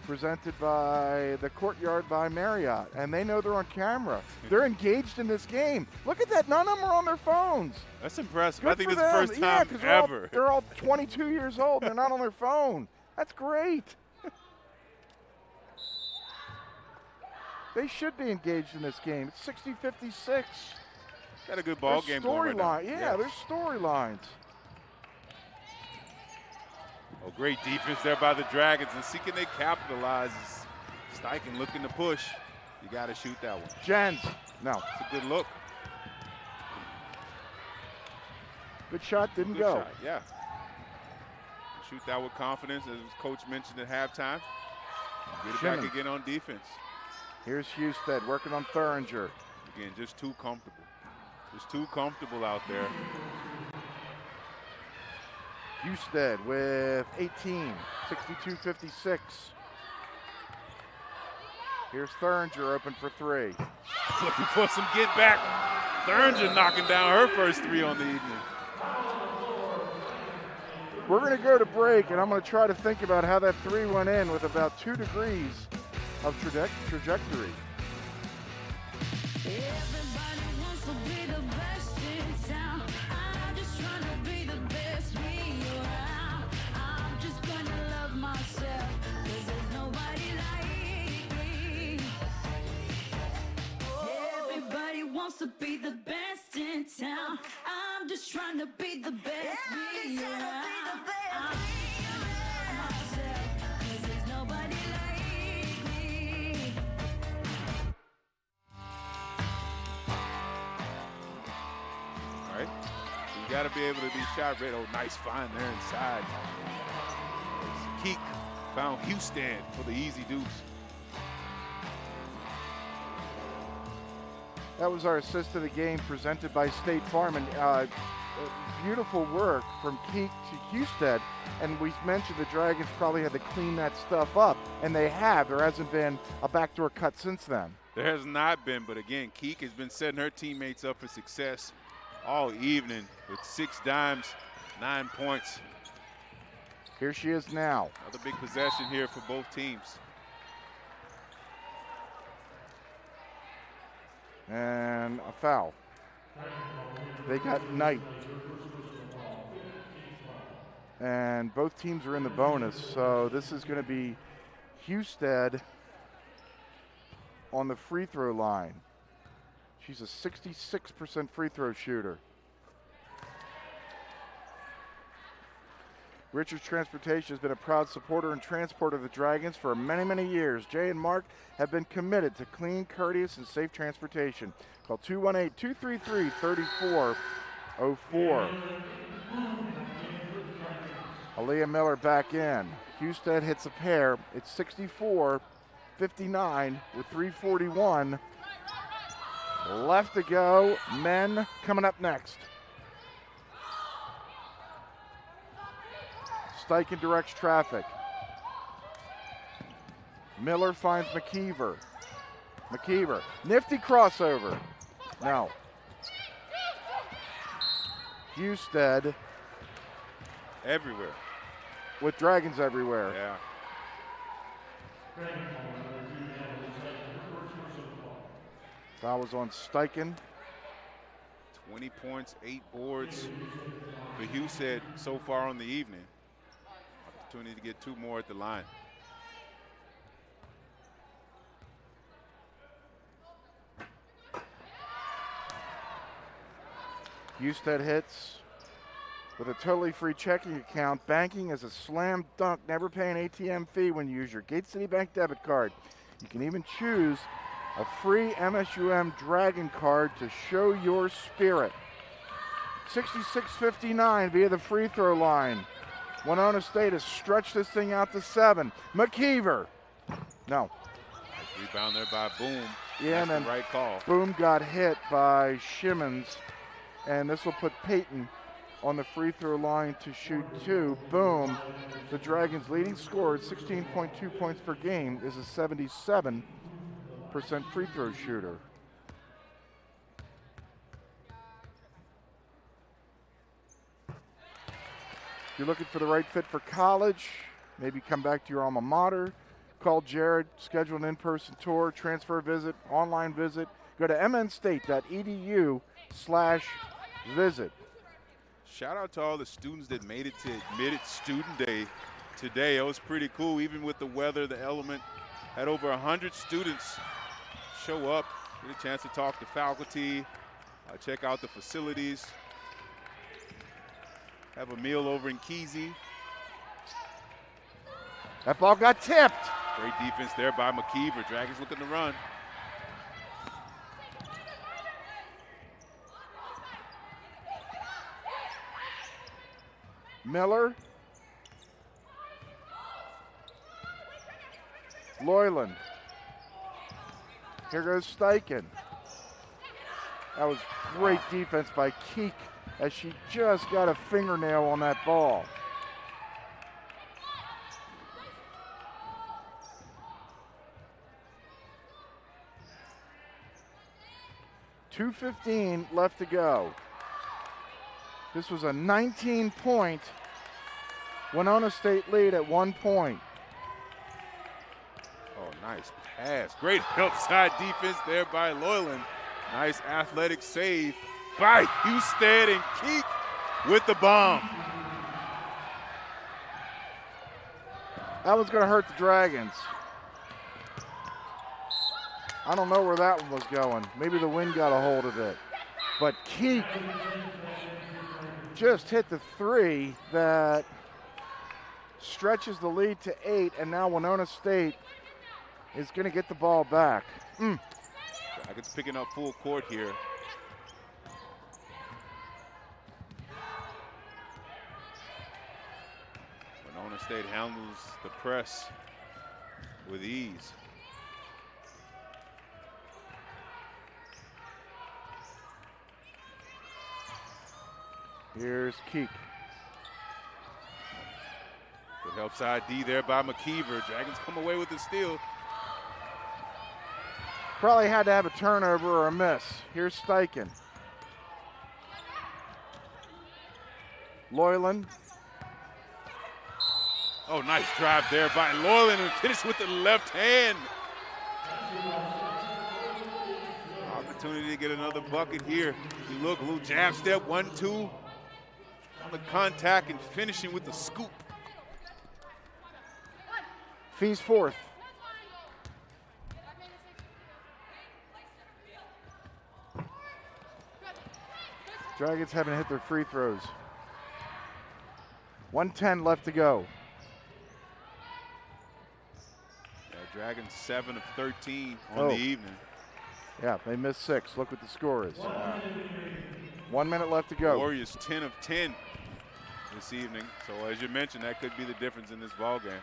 Speaker 1: presented by the Courtyard by Marriott, and they know they're on camera. They're engaged in this game. Look at that. None of them are on their phones.
Speaker 2: That's impressive.
Speaker 1: Good
Speaker 2: I think
Speaker 1: for
Speaker 2: it's the
Speaker 1: them.
Speaker 2: first time ever.
Speaker 1: They're all 22 years old. They're not on their phone. That's great. They should be engaged in this game. It's 60-56.
Speaker 2: Got a good ball game going right now.
Speaker 1: Yeah, there's storylines.
Speaker 2: Oh, great defense there by the Dragons. And see, can they capitalize? Steichen looking to push. You got to shoot that one.
Speaker 1: Jens, no.
Speaker 2: It's a good look.
Speaker 1: Good shot, didn't
Speaker 2: Good
Speaker 1: go.
Speaker 2: shot, yeah. Shoot that with confidence, as Coach mentioned at halftime. Get it back again on defense.
Speaker 1: Here's Husted working on Thuringer.
Speaker 2: Again, just too comfortable. Just too comfortable out there.
Speaker 1: Husted with 18, 62-56. Here's Thuringer open for 3.
Speaker 2: Looking for some get back. Thuringer knocking down her first 3 on the evening.
Speaker 1: We're going to go to break, and I'm going to try to think about how that 3 went in with about 2 degrees of trajectory.
Speaker 15: Wants to be the best in town. I'm just trying to be the best me around.
Speaker 2: All right, so you got to be able to be shot ready. Oh, nice find there inside. Keek found Houston for the easy deuce.
Speaker 1: That was our assist of the game presented by State Farm, and beautiful work from Keek to Husted. And we mentioned the Dragons probably had to clean that stuff up, and they have. There hasn't been a backdoor cut since then.
Speaker 2: There has not been, but again, Keek has been setting her teammates up for success all evening with 6 dimes, 9 points.
Speaker 1: Here she is now.
Speaker 2: Another big possession here for both teams.
Speaker 1: And a foul. They got Knight. And both teams are in the bonus, so this is going to be Husted on the free throw line. She's a 66% free throw shooter. Richards Transportation has been a proud supporter and transporter of the Dragons for many, many years. Jay and Mark have been committed to clean, courteous, and safe transportation. Call 218-233-3404. Aaliyah Miller back in. Husted hits a pair. It's 64-59 with 3:41 left to go. Men coming up next. Steichen directs traffic. Miller finds McKeever. McKeever, nifty crossover. No. Husted.
Speaker 2: Everywhere.
Speaker 1: With Dragons everywhere.
Speaker 2: Yeah.
Speaker 1: Foul was on Steichen.
Speaker 2: 20 points, 8 boards for Husted so far on the evening. Opportunity to get 2 more at the line.
Speaker 1: Husted hits with a totally free checking account. Banking is a slam dunk. Never pay an ATM fee when you use your Gate City Bank debit card. You can even choose a free MSUM Dragon card to show your spirit. 66-59 via the free throw line. Winona State has stretched this thing out to 7. McKeever. No.
Speaker 2: Nice rebound there by Boom.
Speaker 1: Yeah, and
Speaker 2: That's
Speaker 1: then
Speaker 2: the right call.
Speaker 1: Boom got hit by Shimmons. And this will put Peyton on the free throw line to shoot 2. Boom. The Dragons' leading scorer at 16.2 points per game is a 77% free throw shooter. If you're looking for the right fit for college, maybe come back to your alma mater, call Jared, schedule an in-person tour, transfer visit, online visit. Go to mnstate.edu/visit.
Speaker 2: Shout out to all the students that made it to Admitted Student Day today. It was pretty cool, even with the weather, the element. Had over 100 students show up, get a chance to talk to faculty, check out the facilities, have a meal over in Kesey.
Speaker 1: That ball got tipped.
Speaker 2: Great defense there by McKeever. Dragons looking to run.
Speaker 1: Miller. Loyland. Here goes Steichen. That was great defense by Keek as she just got a fingernail on that ball. .215 left to go. This was a 19-point Winona State lead at 1 point.
Speaker 2: Oh, nice pass. Great outside defense there by Loyland. Nice athletic save by Husted, and Keek with the bomb.
Speaker 1: That was going to hurt the Dragons. I don't know where that one was going. Maybe the wind got a hold of it. But Keek just hit the 3 that stretches the lead to 8, and now Winona State is going to get the ball back.
Speaker 2: Dragons picking up full court here. Winona State handles the press with ease.
Speaker 1: Here's Keek.
Speaker 2: Good help side D there by McKeever. Dragons come away with the steal.
Speaker 1: Probably had to have a turnover or a miss. Here's Steichen. Loyland.
Speaker 2: Oh, nice drive there by Loyland, and finish with the left hand. Opportunity to get another bucket here. You look, a little jab step, 1-2. On the contact and finishing with the scoop.
Speaker 1: Fee's fourth. Dragons haven't hit their free throws. 1:10 left to go.
Speaker 2: Yeah, Dragons 7 of 13 on the evening.
Speaker 1: Yeah, they missed 6. Look what the score is. 1 minute left to go.
Speaker 2: Warriors 10 of 10 this evening. So as you mentioned, that could be the difference in this ball game.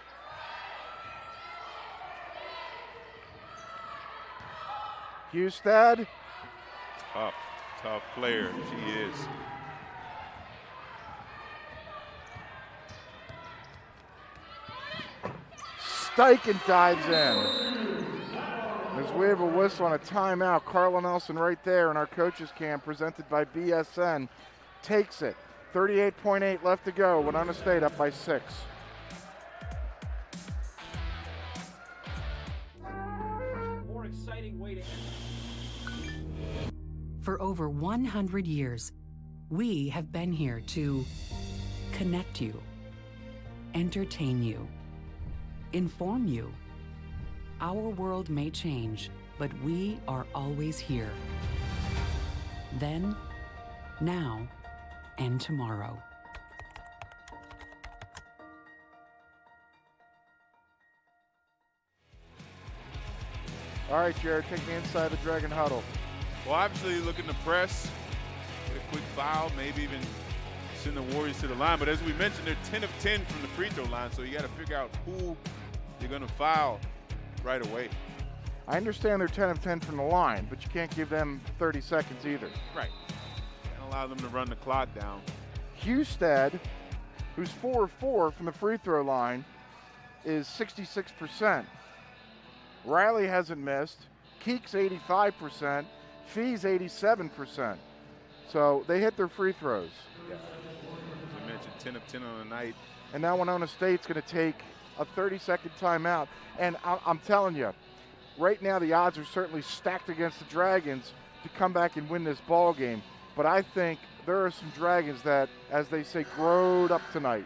Speaker 1: Husted.
Speaker 2: Tough player, she is.
Speaker 1: Steichen dives in. As we have a whistle on a timeout, Carla Nelson right there in our coaches camp presented by BSN takes it. 38.8 left to go. Winona State up by 6.
Speaker 16: More exciting way to end.
Speaker 17: For over 100 years, we have been here to connect you, entertain you, inform you. Our world may change, but we are always here. Then, now, and tomorrow.
Speaker 1: All right, Jared, take me inside the Dragon huddle.
Speaker 2: Well, obviously looking to press, get a quick foul, maybe even send the Warriors to the line. But as we mentioned, they're 10 of 10 from the free throw line, so you got to figure out who you're going to foul right away.
Speaker 1: I understand they're 10 of 10 from the line, but you can't give them 30 seconds either.
Speaker 2: Right. Can't allow them to run the clock down.
Speaker 1: Husted, who's 4 of 4 from the free throw line, is 66%. Riley hasn't missed. Keek's 85%. Fee's 87%. So they hit their free throws.
Speaker 2: Yeah. As I mentioned, 10 of 10 on the night.
Speaker 1: And now Winona State's going to take a 30-second timeout. And I'm telling you, right now the odds are certainly stacked against the Dragons to come back and win this ball game. But I think there are some Dragons that, as they say, growed up tonight.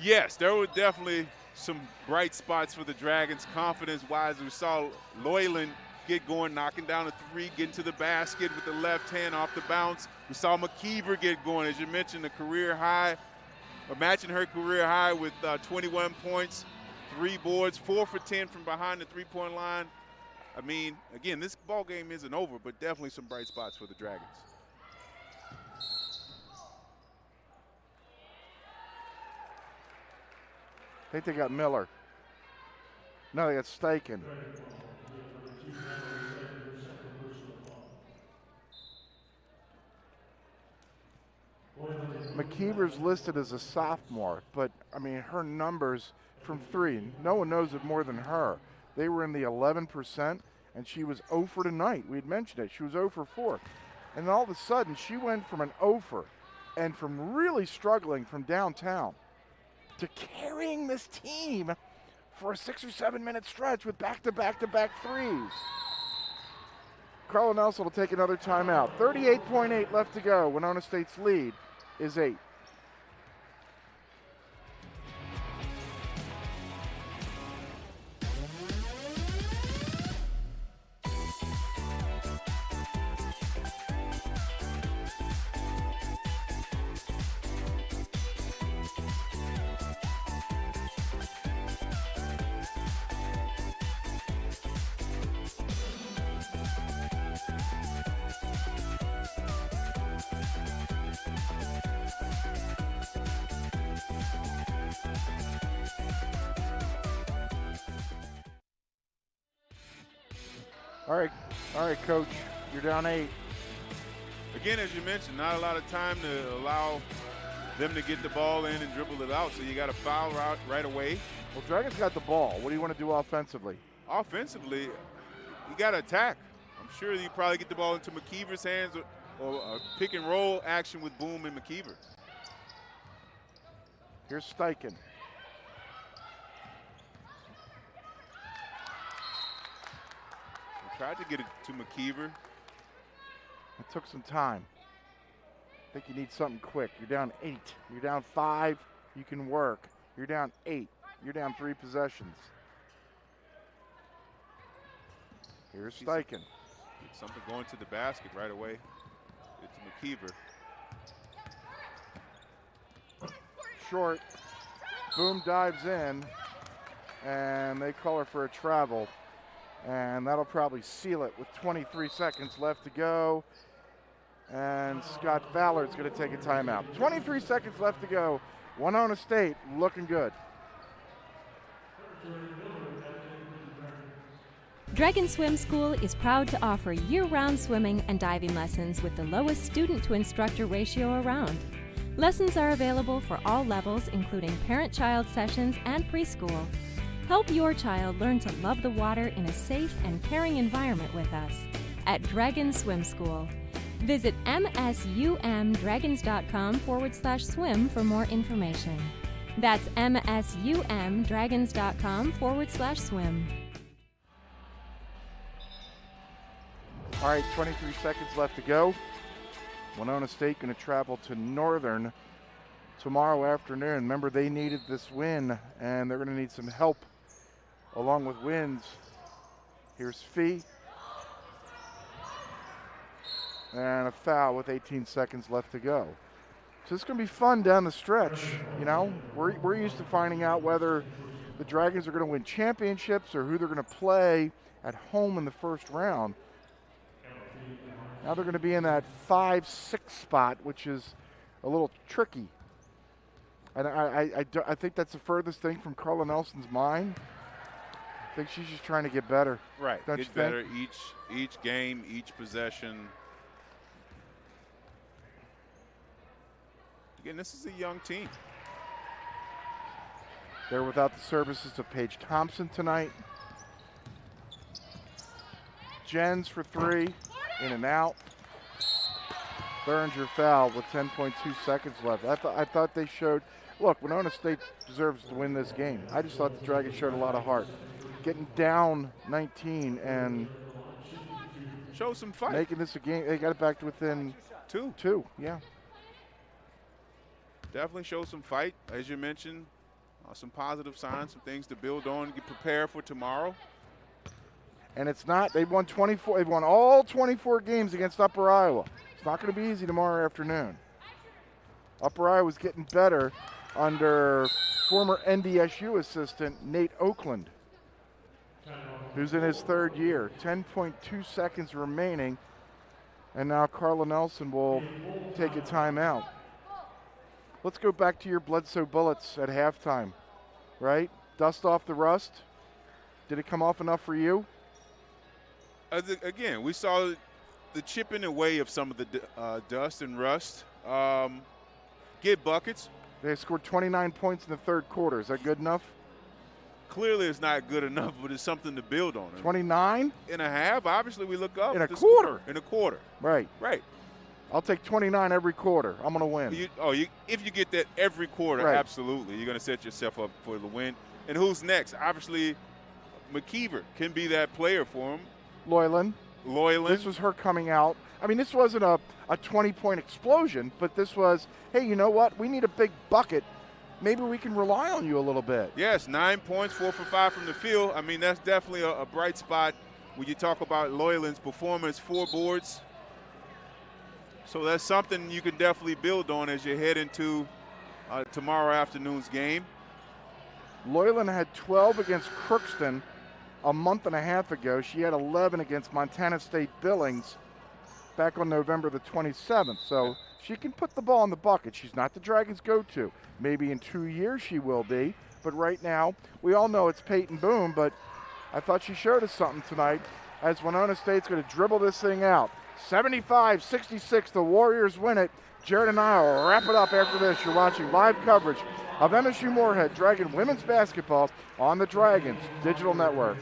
Speaker 2: Yes, there were definitely some bright spots for the Dragons confidence-wise. We saw Loyland get going, knocking down a three, getting to the basket with the left hand off the bounce. We saw McKeever get going, as you mentioned, a career high, or matching her career high with 21 points, 3 boards, 4 for 10 from behind the three-point line. I mean, again, this ball game isn't over, but definitely some bright spots for the Dragons.
Speaker 1: I think they got Miller. No, they got Steichen. McKeever's listed as a sophomore, but, I mean, her numbers from 3, no one knows it more than her. They were in the 11%, and she was 0 for tonight. We had mentioned it. She was 0 for 4. And all of a sudden, she went from an 0 for and from really struggling from downtown to carrying this team for a 6 or 7 minute stretch with back-to-back-to-back threes. Carla Nelson will take another timeout. 38.8 left to go. Winona State's lead is 8. All right, Coach, you're down 8.
Speaker 2: Again, as you mentioned, not a lot of time to allow them to get the ball in and dribble it out, so you got to foul right away.
Speaker 1: Well, Dragons got the ball. What do you want to do offensively?
Speaker 2: Offensively, you got to attack. I'm sure you probably get the ball into McKeever's hands or a pick and roll action with Boom and McKeever.
Speaker 1: Here's Steichen.
Speaker 2: Tried to get it to McKeever.
Speaker 1: It took some time. I think you need something quick. You're down 8. You're down 5. You can work. You're down 8. You're down 3 possessions. Here's Steichen.
Speaker 2: Get something going to the basket right away. It's McKeever.
Speaker 1: Short. Boom dives in, and they call her for a travel. And that'll probably seal it with 23 seconds left to go. And Scott Ballard's going to take a timeout. 23 seconds left to go. Winona State looking good.
Speaker 18: Dragon Swim School is proud to offer year-round swimming and diving lessons with the lowest student-to-instructor ratio around. Lessons are available for all levels, including parent-child sessions and preschool. Help your child learn to love the water in a safe and caring environment with us at Dragon Swim School. Visit msumdragons.com/swim for more information. That's msumdragons.com/swim.
Speaker 1: All right, 23 seconds left to go. Winona State going to travel to Northern tomorrow afternoon. Remember, they needed this win, and they're going to need some help along with wins. Here's Fee. And a foul with 18 seconds left to go. So it's going to be fun down the stretch. You know, we're used to finding out whether the Dragons are going to win championships or who they're going to play at home in the first round. Now they're going to be in that 5-6 spot, which is a little tricky. And I think that's the furthest thing from Carla Nelson's mind. I think she's just trying to get better.
Speaker 2: Right,
Speaker 1: Don't
Speaker 2: get
Speaker 1: you think?
Speaker 2: better each game, each possession. Again, this is a young team.
Speaker 1: They're without the services of Paige Thompson tonight. Jens for three, in and out. Berenger foul with 10.2 seconds left. I thought they showed, look, Winona State deserves to win this game. I just thought the Dragons showed a lot of heart. Getting down 19 and
Speaker 2: show some fight.
Speaker 1: Making this a game, they got it back to within two, yeah.
Speaker 2: Definitely show some fight, as you mentioned. Some positive signs, some things to build on, get prepared for tomorrow.
Speaker 1: And it's not, they've won all 24 games against Upper Iowa. It's not going to be easy tomorrow afternoon. Upper Iowa's getting better under former NDSU assistant Nate Oakland, who's in his third year. 10.2 seconds remaining, and now Carla Nelson will take a timeout. Let's go back to your Bledsoe Bullets at halftime, right? Dust off the rust. Did it come off enough for you?
Speaker 2: Again, we saw the chipping away of some of the dust and rust. Get buckets.
Speaker 1: They scored 29 points in the third quarter. Is that good enough?
Speaker 2: Clearly it's not good enough, but it's something to build on.
Speaker 1: 29?
Speaker 2: In a half, obviously we look up.
Speaker 1: In a quarter.
Speaker 2: In a quarter.
Speaker 1: Right.
Speaker 2: Right.
Speaker 1: I'll take 29 every quarter. I'm going to win.
Speaker 2: If you get that every quarter,
Speaker 1: right.
Speaker 2: Absolutely. You're going to set yourself up for the win. And who's next? Obviously, McKeever can be that player for him.
Speaker 1: Loyland.
Speaker 2: This
Speaker 1: was her coming out. I mean, this wasn't a 20-point explosion, but this was, hey, you know what? We need a big bucket. Maybe we can rely on you a little bit.
Speaker 2: Yes, 9 points, 4 for 5 from the field. I mean, that's definitely a bright spot when you talk about Loyland's performance, 4 boards. So that's something you can definitely build on as you head into tomorrow afternoon's game.
Speaker 1: Loyland had 12 against Crookston a month and a half ago. She had 11 against Montana State Billings back on November the 27th. So she can put the ball in the bucket. She's not the Dragons' go-to. Maybe in 2 years she will be. But right now, we all know it's Peyton Boone, but I thought she showed us something tonight as Winona State's going to dribble this thing out. 75-66, the Warriors win it. Jared and I will wrap it up after this. You're watching live coverage of MSU Moorhead Dragon women's basketball on the Dragons Digital Network.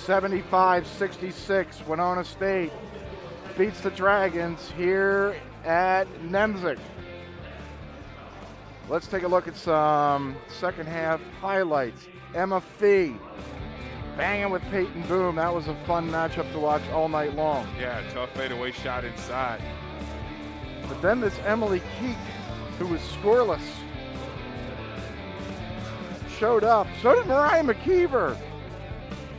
Speaker 1: (75-66), Winona State beats the Dragons here at Nemzik. Let's take a look at some second half highlights. Emma Fee banging with Peyton Boone. That was a fun matchup to watch all night long.
Speaker 2: Yeah, tough fadeaway shot inside.
Speaker 1: But then this Emily Keek, who was scoreless, showed up. So did Mariah McKeever,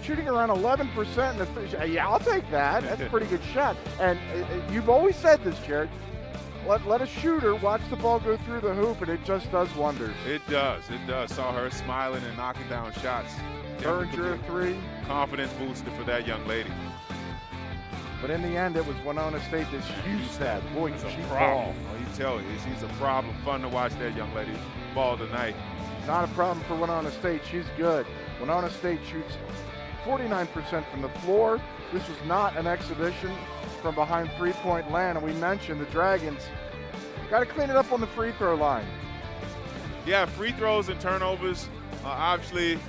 Speaker 1: shooting around 11% in the finish. Yeah, I'll take that. That's a pretty good shot. And you've always said this, Jared. let a shooter watch the ball go through the hoop, and it just does wonders.
Speaker 2: It does. Saw her smiling and knocking down shots.
Speaker 1: Berger 3.
Speaker 2: Confidence booster for that young lady.
Speaker 1: But in the end, it was Winona State that used that. Boy,
Speaker 2: She's
Speaker 1: she
Speaker 2: a
Speaker 1: ball.
Speaker 2: problem. Oh, you tell you, she's a problem. Fun to watch that young lady ball tonight.
Speaker 1: Not a problem for Winona State. She's good. Winona State shoots 49% from the floor. This was not an exhibition from behind three-point land. And we mentioned the Dragons got to clean it up on the free throw line.
Speaker 2: Yeah, free throws and turnovers. Obviously,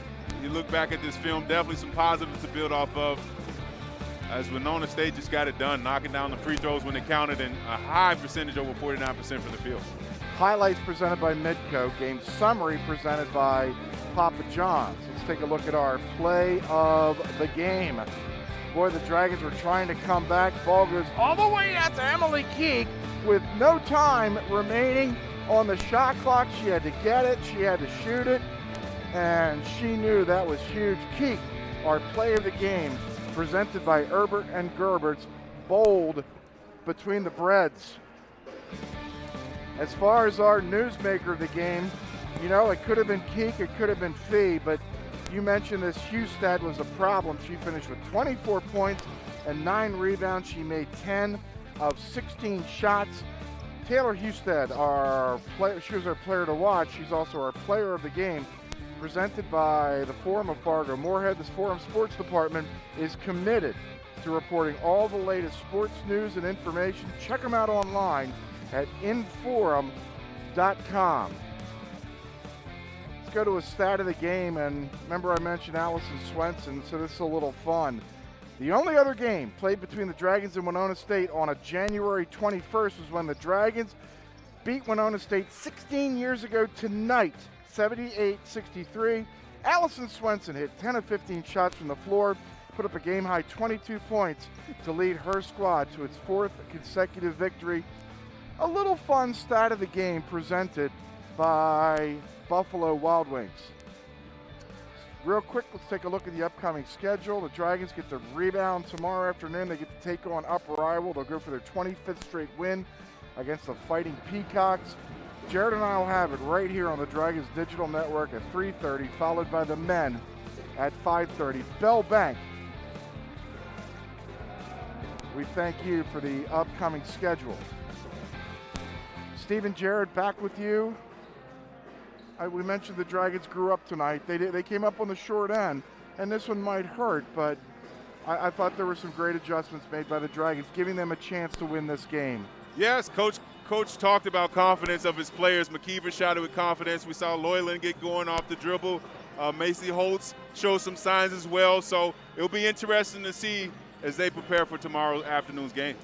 Speaker 2: you look back at this film, definitely some positives to build off of. As Winona State just got it done, knocking down the free throws when it counted, and a high percentage, over 49% from the field.
Speaker 1: Highlights presented by Midco. Game summary presented by Papa John's. Let's take a look at our play of the game. Boy, the Dragons were trying to come back. Ball goes all the way out to Emily Keek with no time remaining on the shot clock. She had to get it. She had to shoot it. And she knew that was huge. Keek, our play of the game, presented by Herbert and Gerbert's Bold Between the Breads. As far as our newsmaker of the game, you know, it could have been Keek, it could have been Fee, but you mentioned this Hustad was a problem. She finished with 24 points and 9 rebounds. She made 10 of 16 shots. Taylor Hustad, she was our player to watch. She's also our player of the game. Presented by the Forum of Fargo Moorhead, this Forum Sports Department is committed to reporting all the latest sports news and information. Check them out online at inforum.com. Let's go to a stat of the game, and remember I mentioned Allison Swenson, so this is a little fun. The only other game played between the Dragons and Winona State on a January 21st was when the Dragons beat Winona State 16 years ago tonight, 78-63. Allison Swenson hit 10 of 15 shots from the floor, put up a game-high 22 points to lead her squad to its 4th consecutive victory. A little fun stat of the game presented by Buffalo Wild Wings. Real quick, let's take a look at the upcoming schedule. The Dragons get the rebound tomorrow afternoon. They get to take on Upper Iowa. They'll go for their 25th straight win against the Fighting Peacocks. Jared and I will have it right here on the Dragons Digital Network at 3:30, followed by the men at 5:30. Bell Bank, we thank you for the upcoming schedule. Steve and Jared, back with you. We mentioned the Dragons grew up tonight. They came up on the short end, and this one might hurt, but I thought there were some great adjustments made by the Dragons, giving them a chance to win this game.
Speaker 2: Yes, Coach talked about confidence of his players. McKeever shot it with confidence. We saw Loyland get going off the dribble. Macy Holtz showed some signs as well. So it'll be interesting to see as they prepare for tomorrow afternoon's game.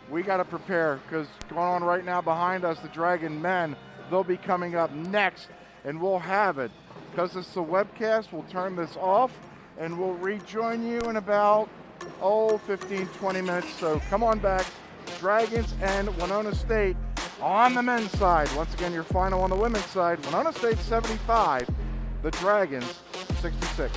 Speaker 1: We got to prepare because going on right now behind us, the Dragon men, they'll be coming up next, and we'll have it. Because it's the webcast, we'll turn this off, and we'll rejoin you in about, 15, 20 minutes. So come on back. Dragons and Winona State on the men's side. Once again, your final on the women's side. Winona State 75, the Dragons 66.